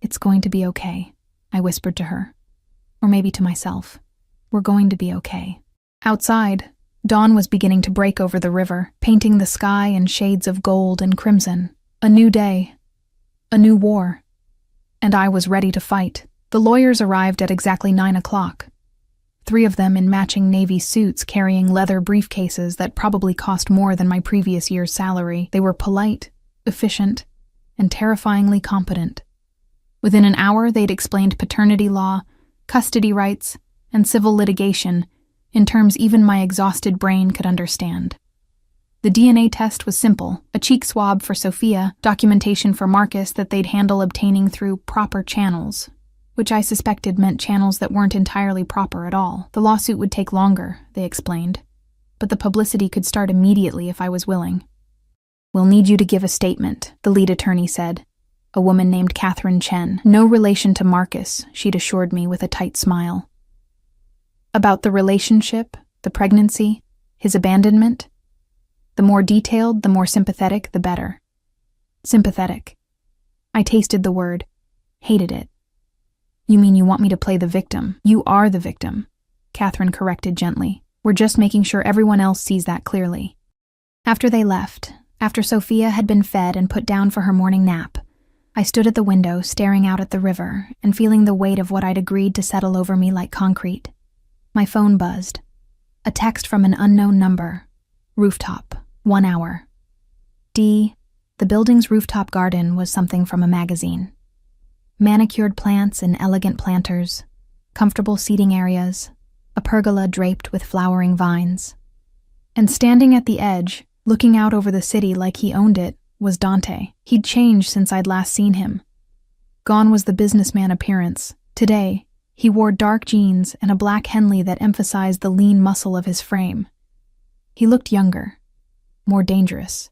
"It's going to be okay," I whispered to her. Or maybe to myself. "We're going to be okay." Outside, dawn was beginning to break over the river, painting the sky in shades of gold and crimson. A new day. A new war. And I was ready to fight. The lawyers arrived at exactly 9 o'clock. 3 of them in matching navy suits carrying leather briefcases that probably cost more than my previous year's salary. They were polite, efficient, and terrifyingly competent. Within an hour, they'd explained paternity law, custody rights, and civil litigation in terms even my exhausted brain could understand. The DNA test was simple: a cheek swab for Sophia, documentation for Marcus that they'd handle obtaining through proper channels, which I suspected meant channels that weren't entirely proper at all. The lawsuit would take longer, they explained, but the publicity could start immediately if I was willing. "We'll need you to give a statement," the lead attorney said, a woman named Catherine Chen. No relation to Marcus, she'd assured me with a tight smile. About the relationship, the pregnancy, his abandonment. The more detailed, the more sympathetic, the better. Sympathetic. I tasted the word, hated it. "You mean you want me to play the victim?" "You are the victim," Catherine corrected gently. "We're just making sure everyone else sees that clearly." After they left, after Sophia had been fed and put down for her morning nap, I stood at the window staring out at the river and feeling the weight of what I'd agreed to settle over me like concrete. My phone buzzed. A text from an unknown number. Rooftop, 1 hour. D. The building's rooftop garden was something from a magazine. Manicured plants in elegant planters, comfortable seating areas, a pergola draped with flowering vines. And standing at the edge, looking out over the city like he owned it, was Dante. He'd changed since I'd last seen him. Gone was the businessman appearance. Today, he wore dark jeans and a black Henley that emphasized the lean muscle of his frame. He looked younger, more dangerous,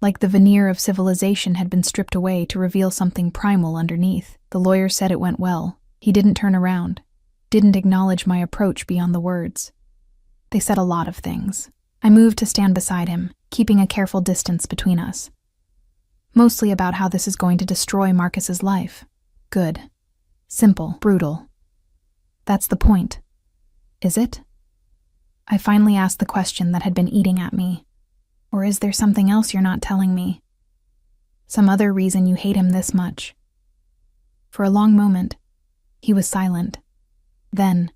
like the veneer of civilization had been stripped away to reveal something primal underneath. The lawyer said it went well. He didn't turn around, didn't acknowledge my approach beyond the words. They said a lot of things. I moved to stand beside him, keeping a careful distance between us. Mostly about how this is going to destroy Marcus's life. Good. Simple. Brutal. That's the point. Is it? I finally asked the question that had been eating at me. Or is there something else you're not telling me? Some other reason you hate him this much? For a long moment, he was silent. Then,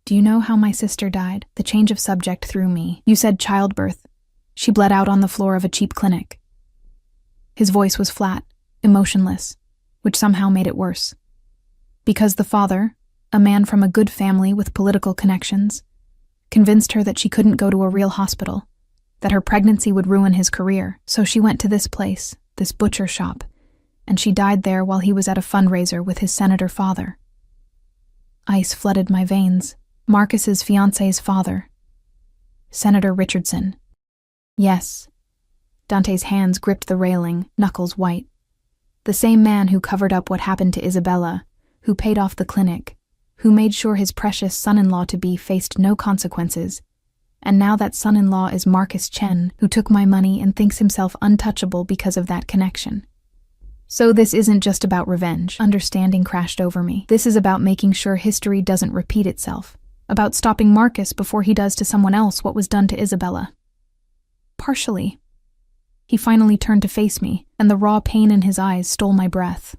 "Do you know how my sister died?" The change of subject threw me. "You said childbirth. She bled out on the floor of a cheap clinic." His voice was flat, emotionless, which somehow made it worse. Because the father, a man from a good family with political connections, convinced her that she couldn't go to a real hospital, that her pregnancy would ruin his career. So she went to this place, this butcher shop, and she died there while he was at a fundraiser with his senator father. Ice flooded my veins. Marcus's fiancé's father. Senator Richardson. Yes. Dante's hands gripped the railing, knuckles white. The same man who covered up what happened to Isabella, who paid off the clinic, who made sure his precious son-in-law-to-be faced no consequences. And now that son-in-law is Marcus Chen, who took my money and thinks himself untouchable because of that connection. So this isn't just about revenge. Understanding crashed over me. This is about making sure history doesn't repeat itself. About stopping Marcus before he does to someone else what was done to Isabella. Partially. He finally turned to face me, and the raw pain in his eyes stole my breath.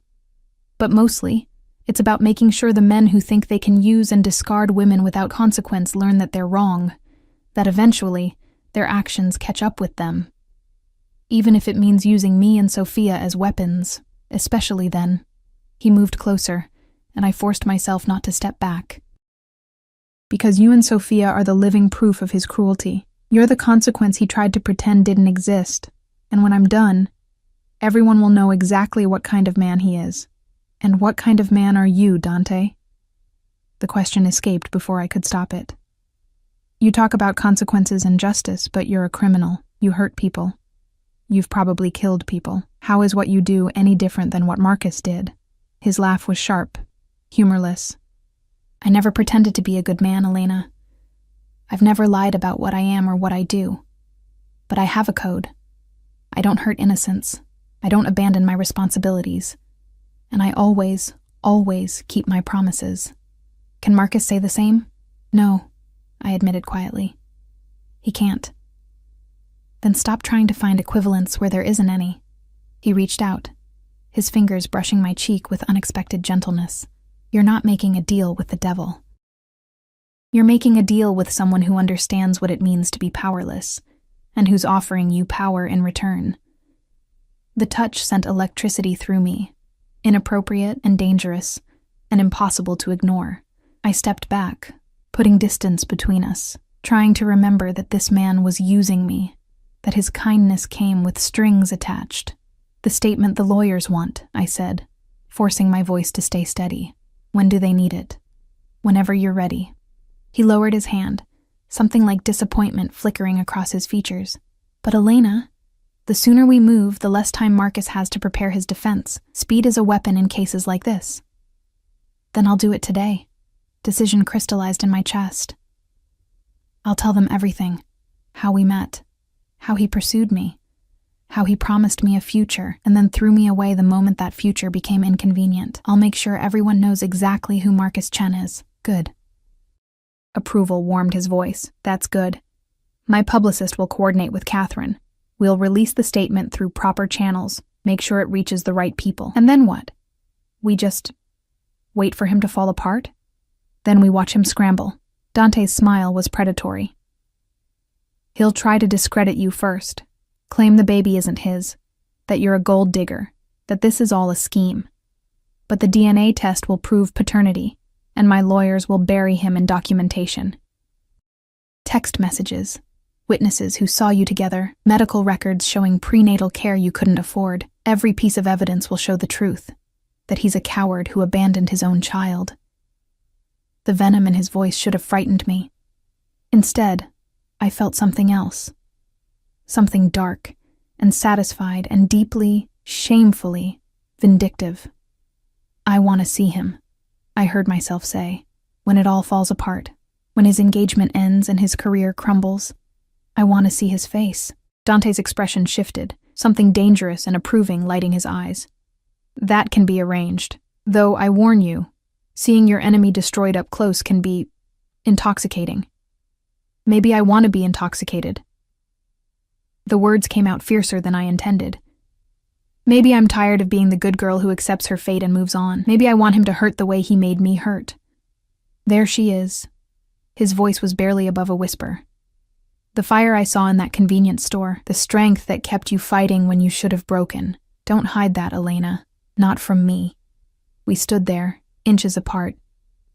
But mostly, it's about making sure the men who think they can use and discard women without consequence learn that they're wrong, that eventually, their actions catch up with them. Even if it means using me and Sophia as weapons, especially then. He moved closer, and I forced myself not to step back. Because you and Sophia are the living proof of his cruelty. You're the consequence he tried to pretend didn't exist, and when I'm done, everyone will know exactly what kind of man he is. And what kind of man are you, Dante? The question escaped before I could stop it. You talk about consequences and justice, but you're a criminal. You hurt people. You've probably killed people. How is what you do any different than what Marcus did? His laugh was sharp, humorless. I never pretended to be a good man, Elena. I've never lied about what I am or what I do. But I have a code. I don't hurt innocents. I don't abandon my responsibilities. And I always, always keep my promises. Can Marcus say the same? No, I admitted quietly. He can't. Then stop trying to find equivalence where there isn't any. He reached out, his fingers brushing my cheek with unexpected gentleness. You're not making a deal with the devil. You're making a deal with someone who understands what it means to be powerless, and who's offering you power in return. The touch sent electricity through me, inappropriate and dangerous, and impossible to ignore. I stepped back, putting distance between us, trying to remember that this man was using me, that his kindness came with strings attached. The statement the lawyers want, I said, forcing my voice to stay steady. When do they need it? Whenever you're ready. He lowered his hand, something like disappointment flickering across his features. But Elena, the sooner we move, the less time Marcus has to prepare his defense. Speed is a weapon in cases like this. Then I'll do it today. Decision crystallized in my chest. I'll tell them everything. How we met. How he pursued me. How he promised me a future and then threw me away the moment that future became inconvenient. I'll make sure everyone knows exactly who Marcus Chen is. Good. Approval warmed his voice. That's good. My publicist will coordinate with Catherine. We'll release the statement through proper channels, make sure it reaches the right people. And then what? We just wait for him to fall apart? Then we watch him scramble. Dante's smile was predatory. He'll try to discredit you first, claim the baby isn't his, that you're a gold digger, that this is all a scheme. But the DNA test will prove paternity, and my lawyers will bury him in documentation. Text messages, witnesses who saw you together, medical records showing prenatal care you couldn't afford. Every piece of evidence will show the truth, that he's a coward who abandoned his own child. The venom in his voice should have frightened me. Instead, I felt something else. Something dark and satisfied and deeply, shamefully vindictive. I want to see him, I heard myself say, when it all falls apart, when his engagement ends and his career crumbles. I want to see his face. Dante's expression shifted, something dangerous and approving lighting his eyes. That can be arranged, though I warn you, seeing your enemy destroyed up close can be intoxicating. Maybe I want to be intoxicated. The words came out fiercer than I intended. Maybe I'm tired of being the good girl who accepts her fate and moves on. Maybe I want him to hurt the way he made me hurt. There she is. His voice was barely above a whisper. The fire I saw in that convenience store, the strength that kept you fighting when you should have broken. Don't hide that, Elena. Not from me. We stood there, inches apart.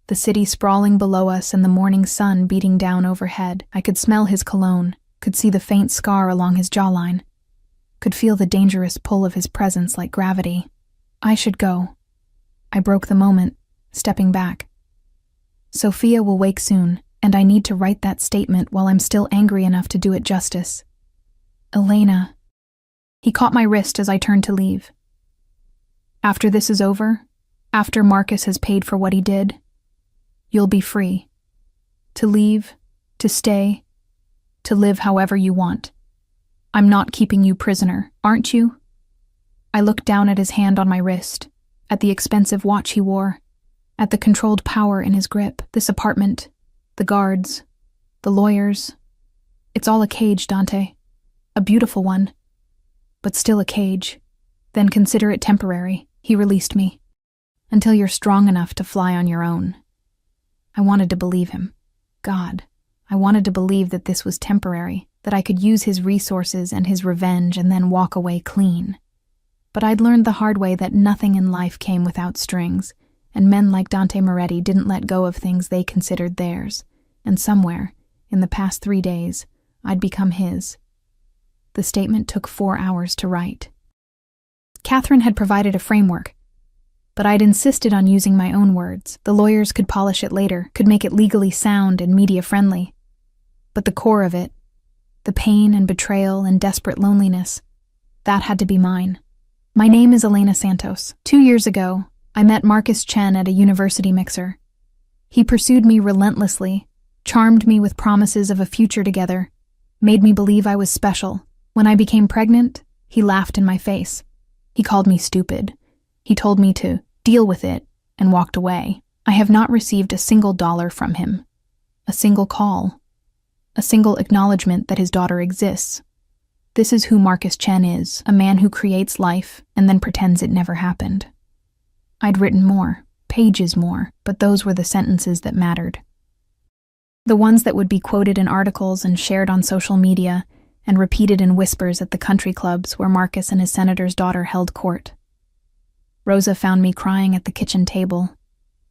The city sprawling below us and the morning sun beating down overhead. I could smell his cologne, could see the faint scar along his jawline, could feel the dangerous pull of his presence like gravity. I should go. I broke the moment, stepping back. Sophia will wake soon, and I need to write that statement while I'm still angry enough to do it justice. Elena. He caught my wrist as I turned to leave. After this is over, after Marcus has paid for what he did, you'll be free. To leave, to stay, to live however you want. I'm not keeping you prisoner, aren't you? I looked down at his hand on my wrist, at the expensive watch he wore, at the controlled power in his grip. This apartment, the guards, the lawyers. It's all a cage, Dante. A beautiful one. but still a cage. Then consider it temporary, he released me. Until you're strong enough to fly on your own. I wanted to believe him. God, I wanted to believe that this was temporary, that I could use his resources and his revenge and then walk away clean. But I'd learned the hard way that nothing in life came without strings, and men like Dante Moretti didn't let go of things they considered theirs, and somewhere, in the past 3 days, I'd become his. The statement took 4 hours to write. Catherine had provided a framework, but I'd insisted on using my own words. The lawyers could polish it later, could make it legally sound and media-friendly. But the core of it, the pain and betrayal and desperate loneliness, that had to be mine. My name is Elena Santos. 2 years ago, I met Marcus Chen at a university mixer. He pursued me relentlessly, charmed me with promises of a future together, made me believe I was special. When I became pregnant, he laughed in my face. He called me stupid. He told me to deal with it and walked away. I have not received a single dollar from him, a single call, a single acknowledgement that his daughter exists. This is who Marcus Chen is, a man who creates life and then pretends it never happened. I'd written more, pages more, but those were the sentences that mattered. The ones that would be quoted in articles and shared on social media and repeated in whispers at the country clubs where Marcus and his senator's daughter held court. Rosa found me crying at the kitchen table,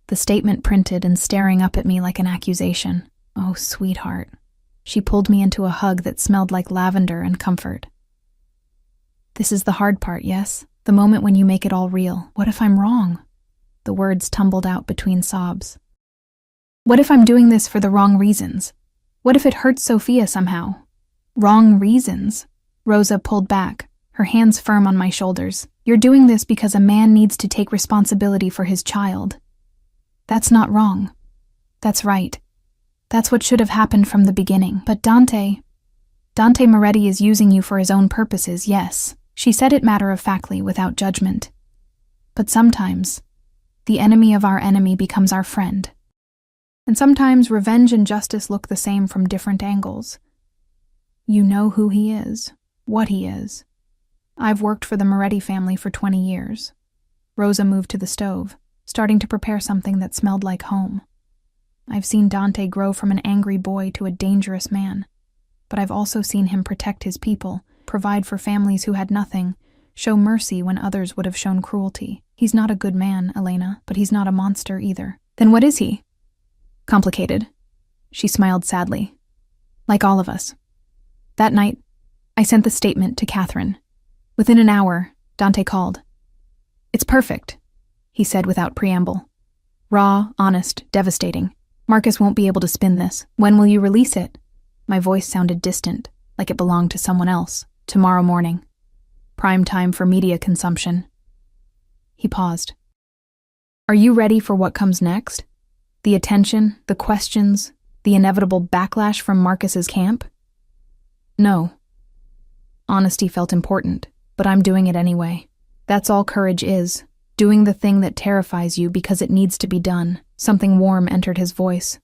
the statement printed and staring up at me like an accusation. Oh, sweetheart. She pulled me into a hug that smelled like lavender and comfort. This is the hard part, yes? The moment when you make it all real. What if I'm wrong? The words tumbled out between sobs. What if I'm doing this for the wrong reasons? What if it hurts Sophia somehow? Wrong reasons? Rosa pulled back, her hands firm on my shoulders. You're doing this because a man needs to take responsibility for his child. That's not wrong. That's right. That's what should have happened from the beginning. But Dante Moretti is using you for his own purposes, yes. She said it matter-of-factly, without judgment. But sometimes, the enemy of our enemy becomes our friend. And sometimes revenge and justice look the same from different angles. You know who he is, what he is. I've worked for the Moretti family for 20 years. Rosa moved to the stove, starting to prepare something that smelled like home. I've seen Dante grow from an angry boy to a dangerous man, but I've also seen him protect his people, provide for families who had nothing, show mercy when others would have shown cruelty. He's not a good man, Elena, but he's not a monster either. Then what is he? Complicated. She smiled sadly. Like all of us. That night, I sent the statement to Catherine. Within an hour, Dante called. It's perfect, he said without preamble. Raw, honest, devastating. Marcus won't be able to spin this. When will you release it? My voice sounded distant, like it belonged to someone else. Tomorrow morning. Prime time for media consumption. He paused. Are you ready for what comes next? The attention, the questions, the inevitable backlash from Marcus's camp? No. Honesty felt important, but I'm doing it anyway. That's all courage is. Doing the thing that terrifies you because it needs to be done. Something warm entered his voice.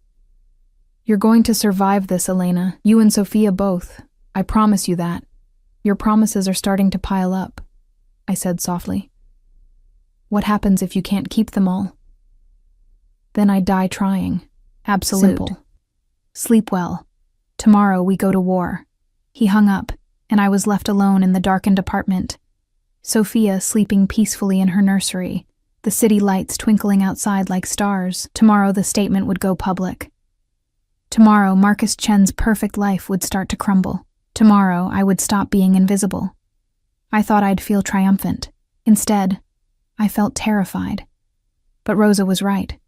You're going to survive this, Elena. You and Sophia both. I promise you that. Your promises are starting to pile up, I said softly. What happens if you can't keep them all? Then I die trying. Absolute. Simple. Sleep well. Tomorrow we go to war. He hung up, and I was left alone in the darkened apartment. Sophia sleeping peacefully in her nursery, the city lights twinkling outside like stars. Tomorrow the statement would go public. Tomorrow Marcus Chen's perfect life would start to crumble. Tomorrow I would stop being invisible. I thought I'd feel triumphant. Instead, I felt terrified. But Rosa was right.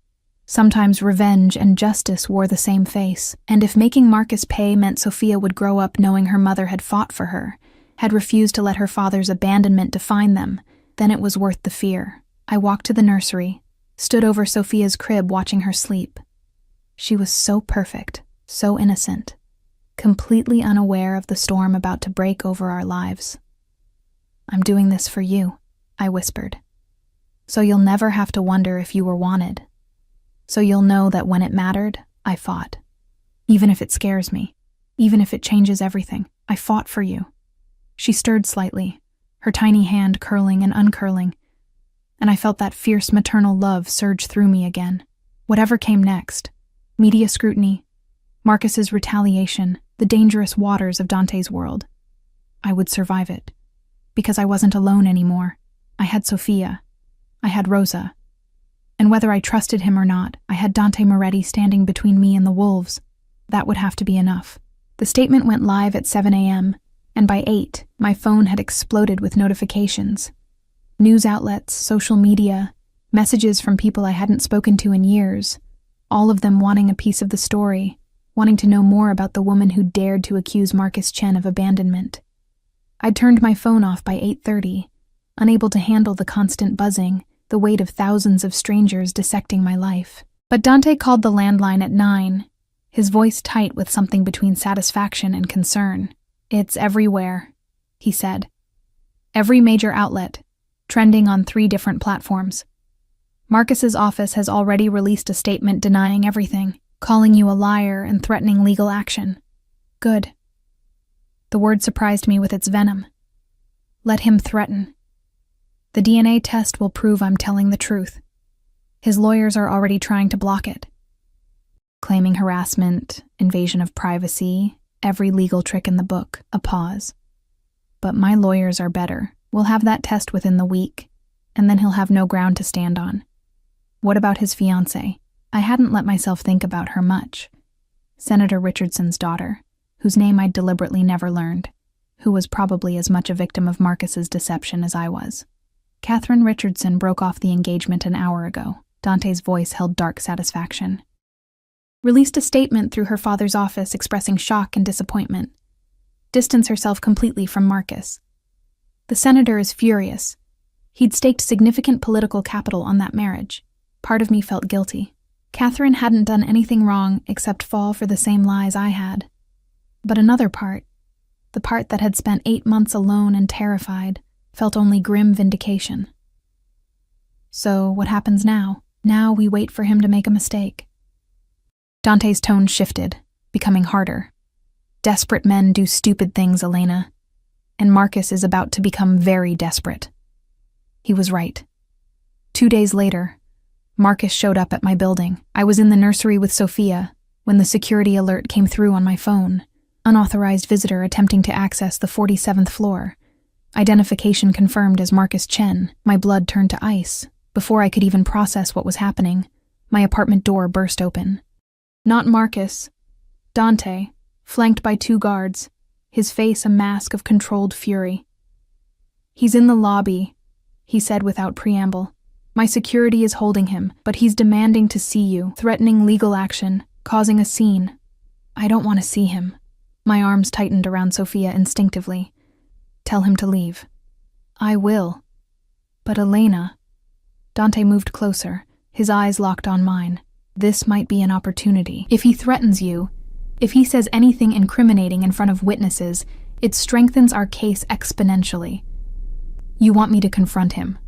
Sometimes revenge and justice wore the same face, and if making Marcus pay meant Sophia would grow up knowing her mother had fought for her, had refused to let her father's abandonment define them, then it was worth the fear. I walked to the nursery, stood over Sophia's crib watching her sleep. She was so perfect, so innocent, completely unaware of the storm about to break over our lives. I'm doing this for you, I whispered. So you'll never have to wonder if you were wanted. So you'll know that when it mattered, I fought. Even if it scares me, even if it changes everything, I fought for you. She stirred slightly, her tiny hand curling and uncurling, and I felt that fierce maternal love surge through me again. Whatever came next, media scrutiny, Marcus's retaliation, the dangerous waters of Dante's world, I would survive it. Because I wasn't alone anymore. I had Sophia. I had Rosa. And whether I trusted him or not, I had Dante Moretti standing between me and the wolves. That would have to be enough. The statement went live at 7 a.m., and by 8, my phone had exploded with notifications. News outlets, social media, messages from people I hadn't spoken to in years, all of them wanting a piece of the story, wanting to know more about the woman who dared to accuse Marcus Chen of abandonment. I'd turned my phone off by 8:30, unable to handle the constant buzzing, the weight of thousands of strangers dissecting my life. But Dante called the landline at 9, his voice tight with something between satisfaction and concern. "It's everywhere," he said. "Every major outlet, trending on 3 different platforms. Marcus's office has already released a statement denying everything, calling you a liar and threatening legal action." Good. The word surprised me with its venom. Let him threaten. The DNA test will prove I'm telling the truth. His lawyers are already trying to block it. Claiming harassment, invasion of privacy, every legal trick in the book, a pause. But my lawyers are better. We'll have that test within the week, and then he'll have no ground to stand on. What about his fiancée? I hadn't let myself think about her much. Senator Richardson's daughter, whose name I'd deliberately never learned, who was probably as much a victim of Marcus's deception as I was. Catherine Richardson broke off the engagement an hour ago. Dante's voice held dark satisfaction. Released a statement through her father's office expressing shock and disappointment. Distanced herself completely from Marcus. The senator is furious. He'd staked significant political capital on that marriage. Part of me felt guilty. Catherine hadn't done anything wrong except fall for the same lies I had. But another part, the part that had spent 8 months alone and terrified, felt only grim vindication. So what happens now? Now we wait for him to make a mistake. Dante's tone shifted, becoming harder. Desperate men do stupid things, Elena. And Marcus is about to become very desperate. He was right. 2 days later, Marcus showed up at my building. I was in the nursery with Sophia when the security alert came through on my phone. Unauthorized visitor attempting to access the 47th floor. Identification confirmed as Marcus Chen. My blood turned to ice. Before I could even process what was happening, my apartment door burst open. Not Marcus. Dante, flanked by 2 guards, his face a mask of controlled fury. "He's in the lobby," he said without preamble. "My security is holding him, but he's demanding to see you, threatening legal action, causing a scene. I don't want to see him." My arms tightened around Sophia instinctively. "Tell him to leave." "I will." "But Elena..." Dante moved closer, his eyes locked on mine. "This might be an opportunity. If he threatens you, if he says anything incriminating in front of witnesses, it strengthens our case exponentially. You want me to confront him."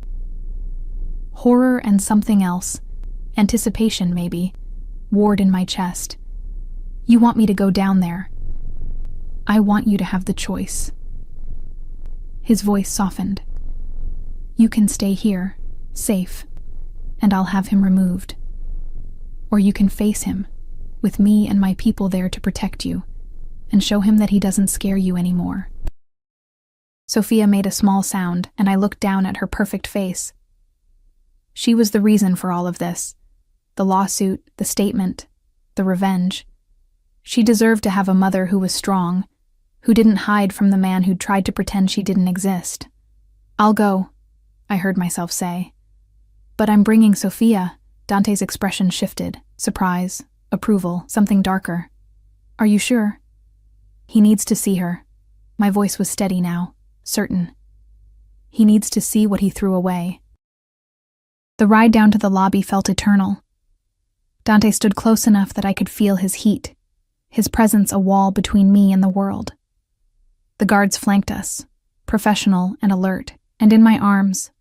Horror and something else, anticipation maybe, warred in my chest. "You want me to go down there. I want you to have the choice." His voice softened. "You can stay here, safe, and I'll have him removed. Or you can face him, with me and my people there to protect you, and show him that he doesn't scare you anymore." Sophia made a small sound, and I looked down at her perfect face. She was the reason for all of this. The lawsuit, the statement, the revenge. She deserved to have a mother who was strong, who didn't hide from the man who'd tried to pretend she didn't exist. "I'll go," I heard myself say. "But I'm bringing Sophia." Dante's expression shifted. Surprise, approval, something darker. "Are you sure?" "He needs to see her." My voice was steady now, certain. "He needs to see what he threw away." The ride down to the lobby felt eternal. Dante stood close enough that I could feel his heat, his presence a wall between me and the world. The guards flanked us, professional and alert, and in my arms,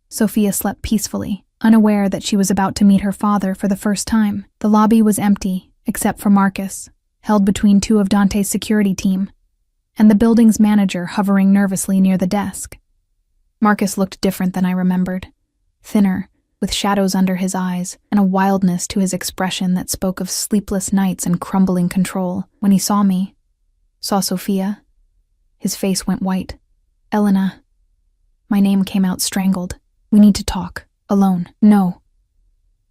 Sophia slept peacefully, unaware that she was about to meet her father for the first time. The lobby was empty, except for Marcus, held between 2 of Dante's security team, and the building's manager hovering nervously near the desk. Marcus looked different than I remembered. Thinner, with shadows under his eyes, and a wildness to his expression that spoke of sleepless nights and crumbling control. When he saw me, saw Sophia, his face went white. Elena. My name came out strangled. We need to talk. Alone. No.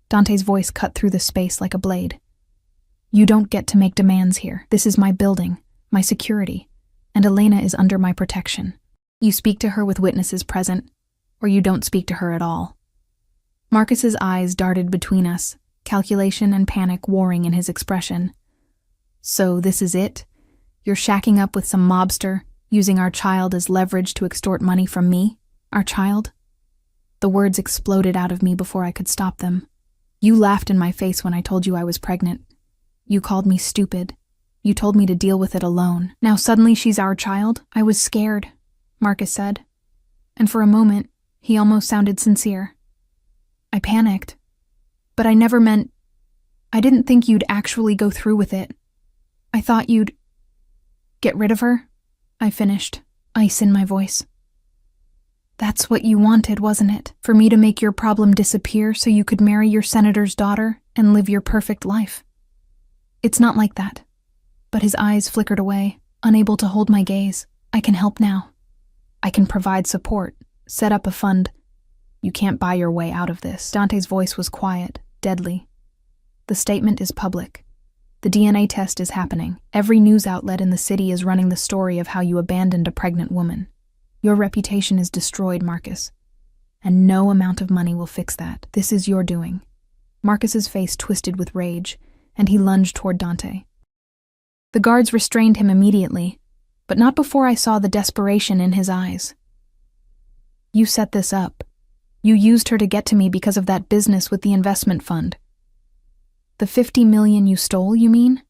Dante's voice cut through the space like a blade. You don't get to make demands here. This is my building, my security, and Elena is under my protection. You speak to her with witnesses present, or you don't speak to her at all. Marcus's eyes darted between us, calculation and panic warring in his expression. So this is it? You're shacking up with some mobster, using our child as leverage to extort money from me? Our child? The words exploded out of me before I could stop them. You laughed in my face when I told you I was pregnant. You called me stupid. You told me to deal with it alone. Now suddenly she's our child? I was scared, Marcus said. And for a moment, he almost sounded sincere. I panicked. But I never meant... I didn't think you'd actually go through with it. I thought you'd... Get rid of her? I finished, ice in my voice. That's what you wanted, wasn't it? For me to make your problem disappear so you could marry your senator's daughter and live your perfect life. It's not like that. But his eyes flickered away, unable to hold my gaze. I can help now. I can provide support, set up a fund. You can't buy your way out of this. Dante's voice was quiet, deadly. The statement is public. The DNA test is happening. Every news outlet in the city is running the story of how you abandoned a pregnant woman. Your reputation is destroyed, Marcus. And no amount of money will fix that. This is your doing. Marcus's face twisted with rage, and he lunged toward Dante. The guards restrained him immediately, but not before I saw the desperation in his eyes. You set this up. You used her to get to me because of that business with the investment fund. The $50 million you stole, you mean?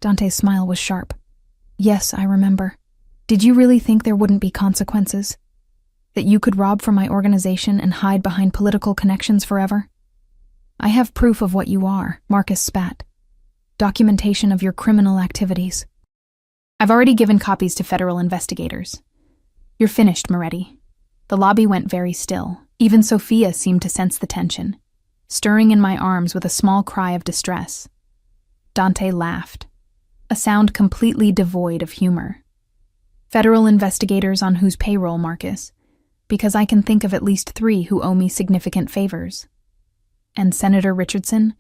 Dante's smile was sharp. Yes, I remember. Did you really think there wouldn't be consequences? That you could rob from my organization and hide behind political connections forever? I have proof of what you are, Marcus spat. Documentation of your criminal activities. I've already given copies to federal investigators. You're finished, Moretti. The lobby went very still. Even Sophia seemed to sense the tension, stirring in my arms with a small cry of distress. Dante laughed, a sound completely devoid of humor. Federal investigators on whose payroll, Marcus? Because I can think of at least 3 who owe me significant favors. And Senator Richardson,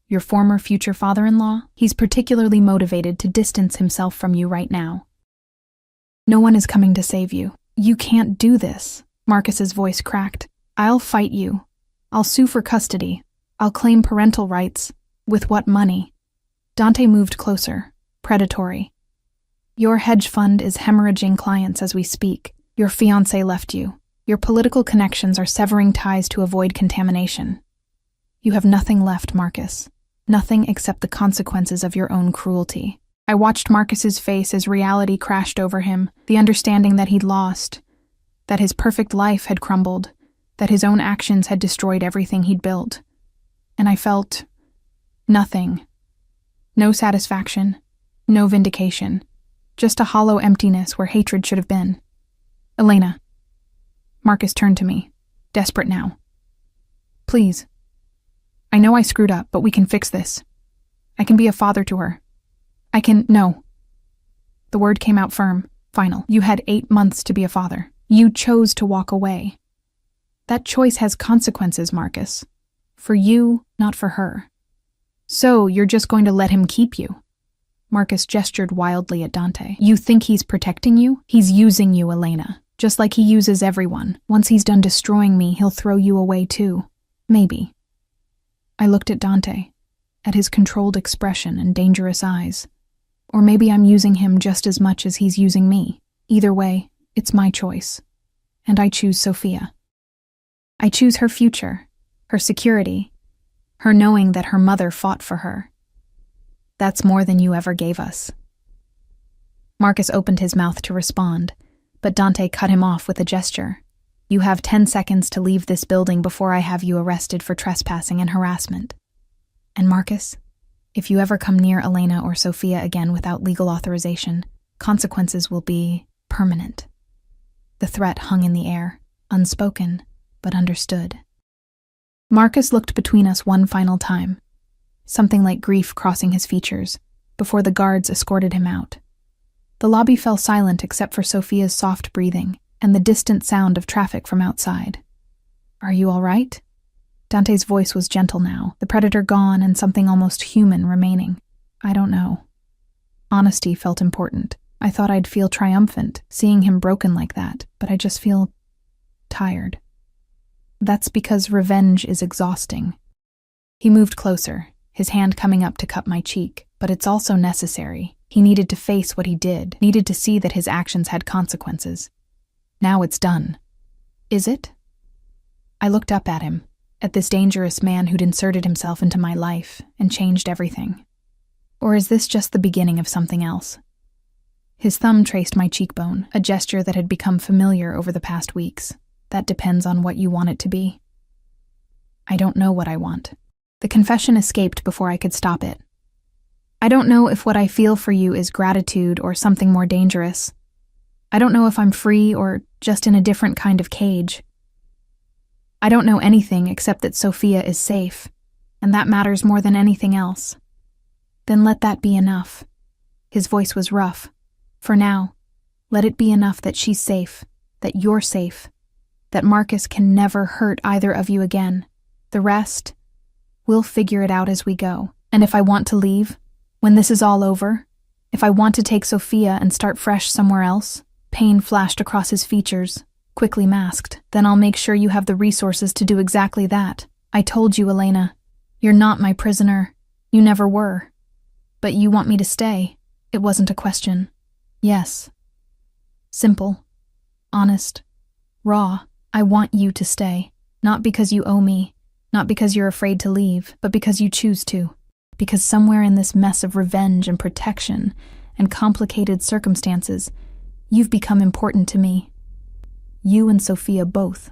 your former future father-in-law, he's particularly motivated to distance himself from you right now. No one is coming to save you. You can't do this. Marcus's voice cracked. I'll fight you. I'll sue for custody. I'll claim parental rights. With what money? Dante moved closer, predatory. Your hedge fund is hemorrhaging clients as we speak. Your fiancé left you. Your political connections are severing ties to avoid contamination. You have nothing left, Marcus. Nothing except the consequences of your own cruelty. I watched Marcus's face as reality crashed over him, the understanding that he'd lost, that his perfect life had crumbled, that his own actions had destroyed everything he'd built. And I felt nothing. No satisfaction, no vindication. Just a hollow emptiness where hatred should have been. Elena. Marcus turned to me, desperate now. Please. I know I screwed up, but we can fix this. I can be a father to her. No. The word came out firm, final. You had 8 months to be a father. You chose to walk away. That choice has consequences, Marcus. For you, not for her. So you're just going to let him keep you? Marcus gestured wildly at Dante. You think he's protecting you? He's using you, Elena. Just like he uses everyone. Once he's done destroying me, he'll throw you away too. Maybe. I looked at Dante, at his controlled expression and dangerous eyes. Or maybe I'm using him just as much as he's using me. Either way, it's my choice. And I choose Sophia. I choose her future, her security, her knowing that her mother fought for her. That's more than you ever gave us. Marcus opened his mouth to respond, but Dante cut him off with a gesture. You have 10 seconds to leave this building before I have you arrested for trespassing and harassment. And Marcus, if you ever come near Elena or Sophia again without legal authorization, consequences will be permanent. The threat hung in the air. unspoken, but understood. Marcus looked between us one final time, something like grief crossing his features, before the guards escorted him out. The lobby fell silent except for Sophia's soft breathing and the distant sound of traffic from outside. "Are you all right?" Dante's voice was gentle now, the predator gone and something almost human remaining. "I don't know." Honesty felt important. I thought I'd feel triumphant, seeing him broken like that, but I just feel tired. That's because revenge is exhausting. He moved closer, his hand coming up to cup my cheek, but it's also necessary. He needed to face what he did, needed to see that his actions had consequences. Now it's done. Is it? I looked up at him, at this dangerous man who'd inserted himself into my life and changed everything. Or is this just the beginning of something else? His thumb traced my cheekbone, a gesture that had become familiar over the past weeks. That depends on what you want it to be. I don't know what I want. The confession escaped before I could stop it. I don't know if what I feel for you is gratitude or something more dangerous. I don't know if I'm free or just in a different kind of cage. I don't know anything except that Sophia is safe, and that matters more than anything else. Then let that be enough. His voice was rough. For now, let it be enough that she's safe, that you're safe, that Marcus can never hurt either of you again. The rest, we'll figure it out as we go. And if I want to leave, when this is all over, if I want to take Sophia and start fresh somewhere else, pain flashed across his features, quickly masked, then I'll make sure you have the resources to do exactly that. I told you, Elena, you're not my prisoner. You never were. But you want me to stay. It wasn't a question. Yes. Simple. Honest. Raw. I want you to stay. Not because you owe me, not because you're afraid to leave, but because you choose to. Because somewhere in this mess of revenge and protection and complicated circumstances, you've become important to me. You and Sophia both.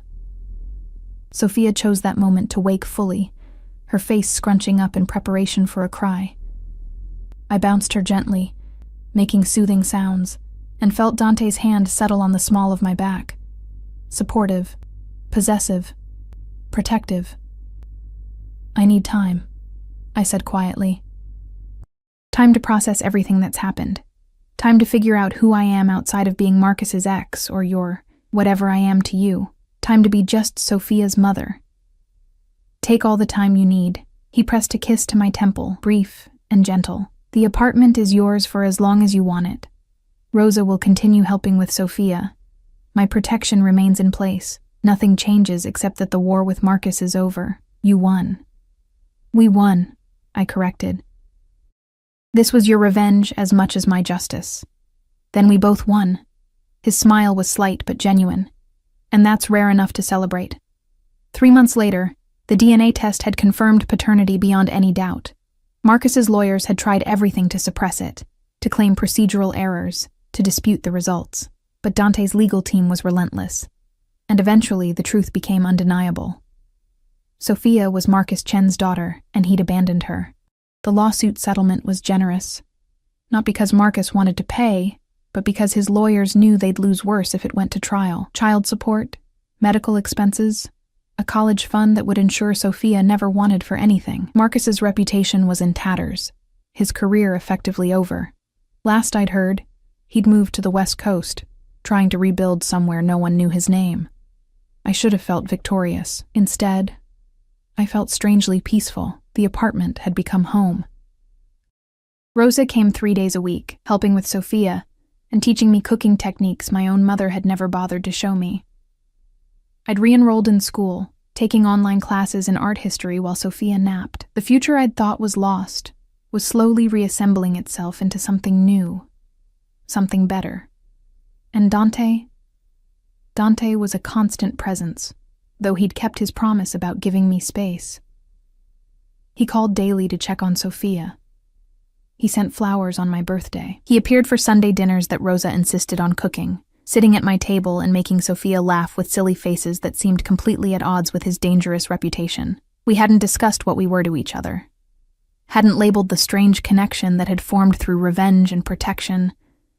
Sophia chose that moment to wake fully, her face scrunching up in preparation for a cry. I bounced her gently, making soothing sounds, and felt Dante's hand settle on the small of my back. Supportive, possessive, protective. I need time, I said quietly. Time to process everything that's happened. Time to figure out who I am outside of being Marcus's ex or your whatever I am to you. Time to be just Sophia's mother. Take all the time you need. He pressed a kiss to my temple, brief and gentle. The apartment is yours for as long as you want it. Rosa will continue helping with Sophia. My protection remains in place. Nothing changes except that the war with Marcus is over. You won. We won, I corrected. This was your revenge as much as my justice. Then we both won. His smile was slight but genuine, and that's rare enough to celebrate. 3 months later, the DNA test had confirmed paternity beyond any doubt. Marcus's lawyers had tried everything to suppress it, to claim procedural errors, to dispute the results. But Dante's legal team was relentless, and eventually the truth became undeniable. Sophia was Marcus Chen's daughter, and he'd abandoned her. The lawsuit settlement was generous, not because Marcus wanted to pay, but because his lawyers knew they'd lose worse if it went to trial. Child support, medical expenses, a college fund that would ensure Sophia never wanted for anything. Marcus's reputation was in tatters, his career effectively over. Last I'd heard, he'd moved to the West Coast, trying to rebuild somewhere no one knew his name. I should have felt victorious. Instead, I felt strangely peaceful. The apartment had become home. Rosa came 3 days a week, helping with Sophia and teaching me cooking techniques my own mother had never bothered to show me. I'd re-enrolled in school, taking online classes in art history while Sophia napped. The future I'd thought was lost was slowly reassembling itself into something new, something better. And Dante was a constant presence, though he'd kept his promise about giving me space. He called daily to check on Sophia. He sent flowers on my birthday. He appeared for Sunday dinners that Rosa insisted on cooking, sitting at my table and making Sophia laugh with silly faces that seemed completely at odds with his dangerous reputation. We hadn't discussed what we were to each other, hadn't labeled the strange connection that had formed through revenge and protection,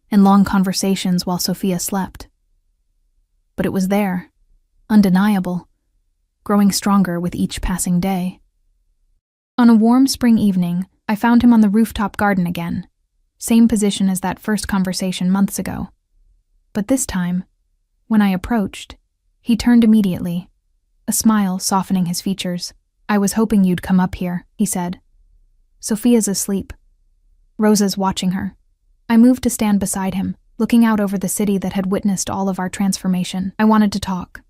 and long conversations while Sophia slept. But it was there, undeniable, growing stronger with each passing day. On a warm spring evening, I found him on the rooftop garden again, same position as that first conversation months ago. But this time, when I approached, he turned immediately, a smile softening his features. "I was hoping you'd come up here," he said. "Sophia's asleep. Rosa's watching her." I moved to stand beside him, looking out over the city that had witnessed all of our transformation. I wanted to talk.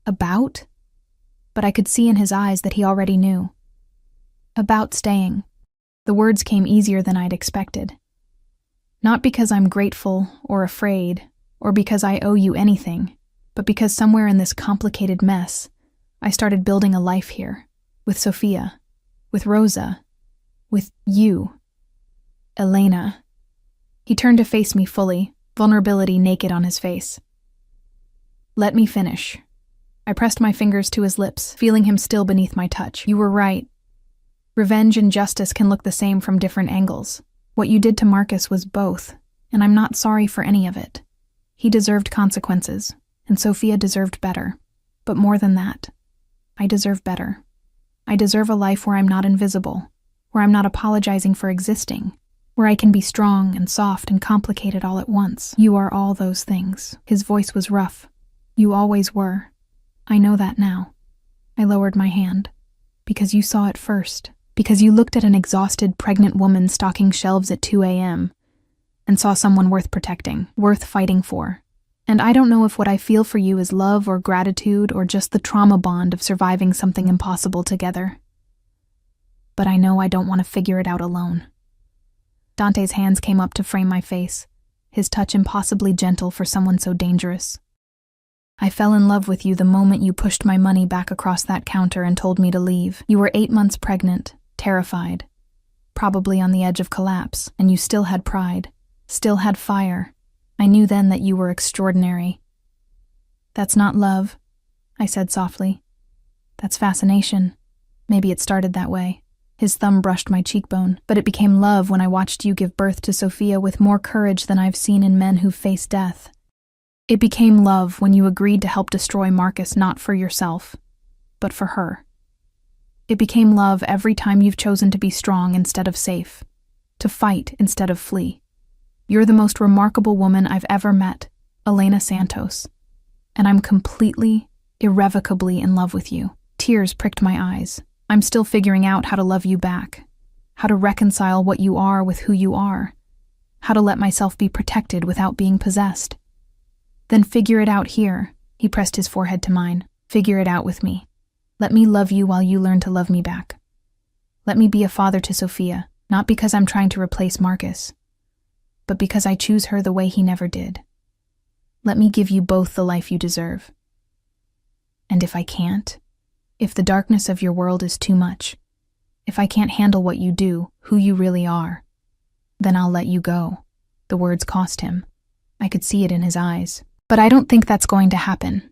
About? But I could see in his eyes that he already knew. About staying. The words came easier than I'd expected. Not because I'm grateful or afraid, or because I owe you anything, but because somewhere in this complicated mess, I started building a life here, with Sophia, with Rosa, with you. Elena. He turned to face me fully, vulnerability naked on his face. "Let me finish." I pressed my fingers to his lips, feeling him still beneath my touch. "You were right. Revenge and justice can look the same from different angles. What you did to Marcus was both, and I'm not sorry for any of it. He deserved consequences, and Sophia deserved better. But more than that, I deserve better. I deserve a life where I'm not invisible, where I'm not apologizing for existing, where I can be strong and soft and complicated all at once. You are all those things." His voice was rough. "You always were. I know that now." I lowered my hand. "Because you saw it first. Because you looked at an exhausted, pregnant woman stocking shelves at 2 a.m. and saw someone worth protecting, worth fighting for. And I don't know if what I feel for you is love or gratitude or just the trauma bond of surviving something impossible together. But I know I don't want to figure it out alone." Dante's hands came up to frame my face, his touch impossibly gentle for someone so dangerous. "I fell in love with you the moment you pushed my money back across that counter and told me to leave. You were 8 months pregnant, terrified, probably on the edge of collapse, and you still had pride, still had fire. I knew then that you were extraordinary." "That's not love," I said softly. "That's fascination. Maybe it started that way." His thumb brushed my cheekbone, "But it became love when I watched you give birth to Sophia with more courage than I've seen in men who face death. It became love when you agreed to help destroy Marcus not for yourself, but for her. It became love every time you've chosen to be strong instead of safe, to fight instead of flee. You're the most remarkable woman I've ever met, Elena Santos, and I'm completely, irrevocably in love with you." Tears pricked my eyes. "I'm still figuring out how to love you back, how to reconcile what you are with who you are, how to let myself be protected without being possessed." "Then figure it out here," he pressed his forehead to mine. "Figure it out with me. Let me love you while you learn to love me back. Let me be a father to Sophia, not because I'm trying to replace Marcus, but because I choose her the way he never did. Let me give you both the life you deserve. And if I can't, if the darkness of your world is too much, if I can't handle what you do, who you really are, then I'll let you go." The words cost him. I could see it in his eyes. "But I don't think that's going to happen.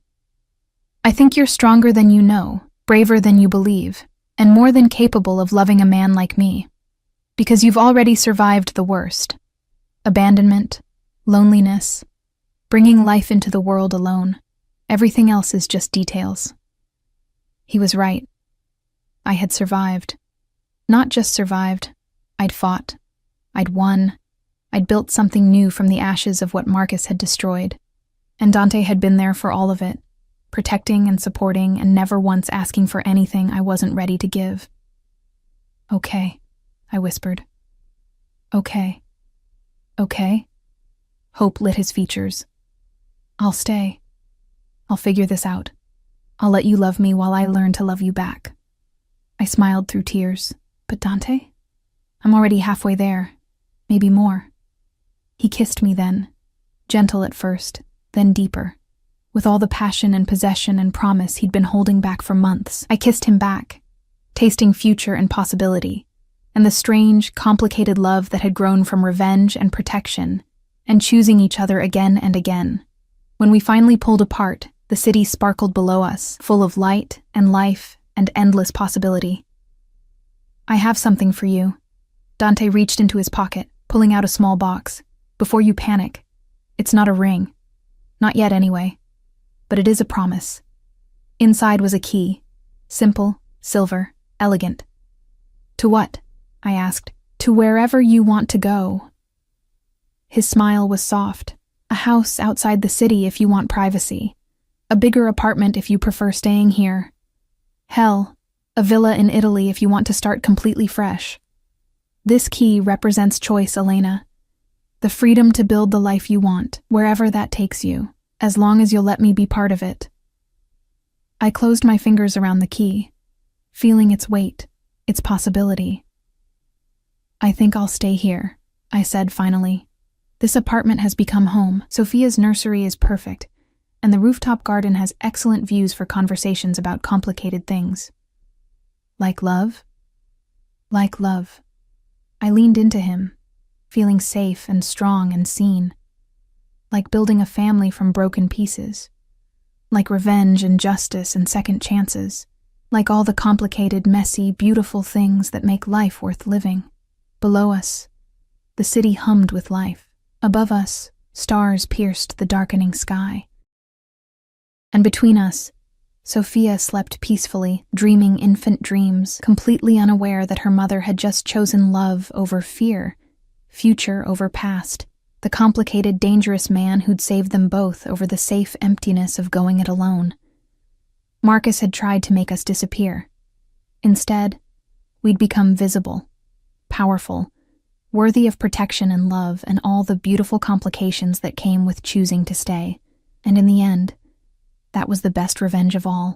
I think you're stronger than you know, braver than you believe, and more than capable of loving a man like me. Because you've already survived the worst. Abandonment, loneliness, bringing life into the world alone. Everything else is just details." He was right. I had survived. Not just survived. I'd fought. I'd won. I'd built something new from the ashes of what Marcus had destroyed. And Dante had been there for all of it, protecting and supporting and never once asking for anything I wasn't ready to give. "Okay," I whispered. "Okay. Okay?" Hope lit his features. "I'll stay. I'll figure this out. I'll let you love me while I learn to love you back." I smiled through tears. "But Dante? I'm already halfway there. Maybe more." He kissed me then, gentle at first, then deeper, with all the passion and possession and promise he'd been holding back for months. I kissed him back, tasting future and possibility, and the strange, complicated love that had grown from revenge and protection, and choosing each other again and again. When we finally pulled apart, the city sparkled below us, full of light and life and endless possibility. "I have something for you." Dante reached into his pocket, pulling out a small box. "Before you panic, it's not a ring. Not yet, anyway. But it is a promise. Inside was a key. Simple, silver, elegant. To what? I asked. To wherever you want to go. His smile was soft. A house outside the city if you want privacy. A bigger apartment if you prefer staying here. Hell, a villa in Italy if you want to start completely fresh. This key represents choice, Elena. The freedom to build the life you want, wherever that takes you, as long as you'll let me be part of it. I closed my fingers around the key, feeling its weight, its possibility. I think I'll stay here, I said finally. This apartment has become home. Sophia's nursery is perfect, and the rooftop garden has excellent views for conversations about complicated things. Like love? Like love. I leaned into him, feeling safe and strong and seen. Like building a family from broken pieces. Like revenge and justice and second chances. Like all the complicated, messy, beautiful things that make life worth living. Below us, the city hummed with life. Above us, stars pierced the darkening sky. And between us, Sophia slept peacefully, dreaming infant dreams, completely unaware that her mother had just chosen love over fear, future over past, the complicated, dangerous man who'd saved them both over the safe emptiness of going it alone. Marcus had tried to make us disappear. Instead, we'd become visible, powerful, worthy of protection and love and all the beautiful complications that came with choosing to stay. And in the end, that was the best revenge of all.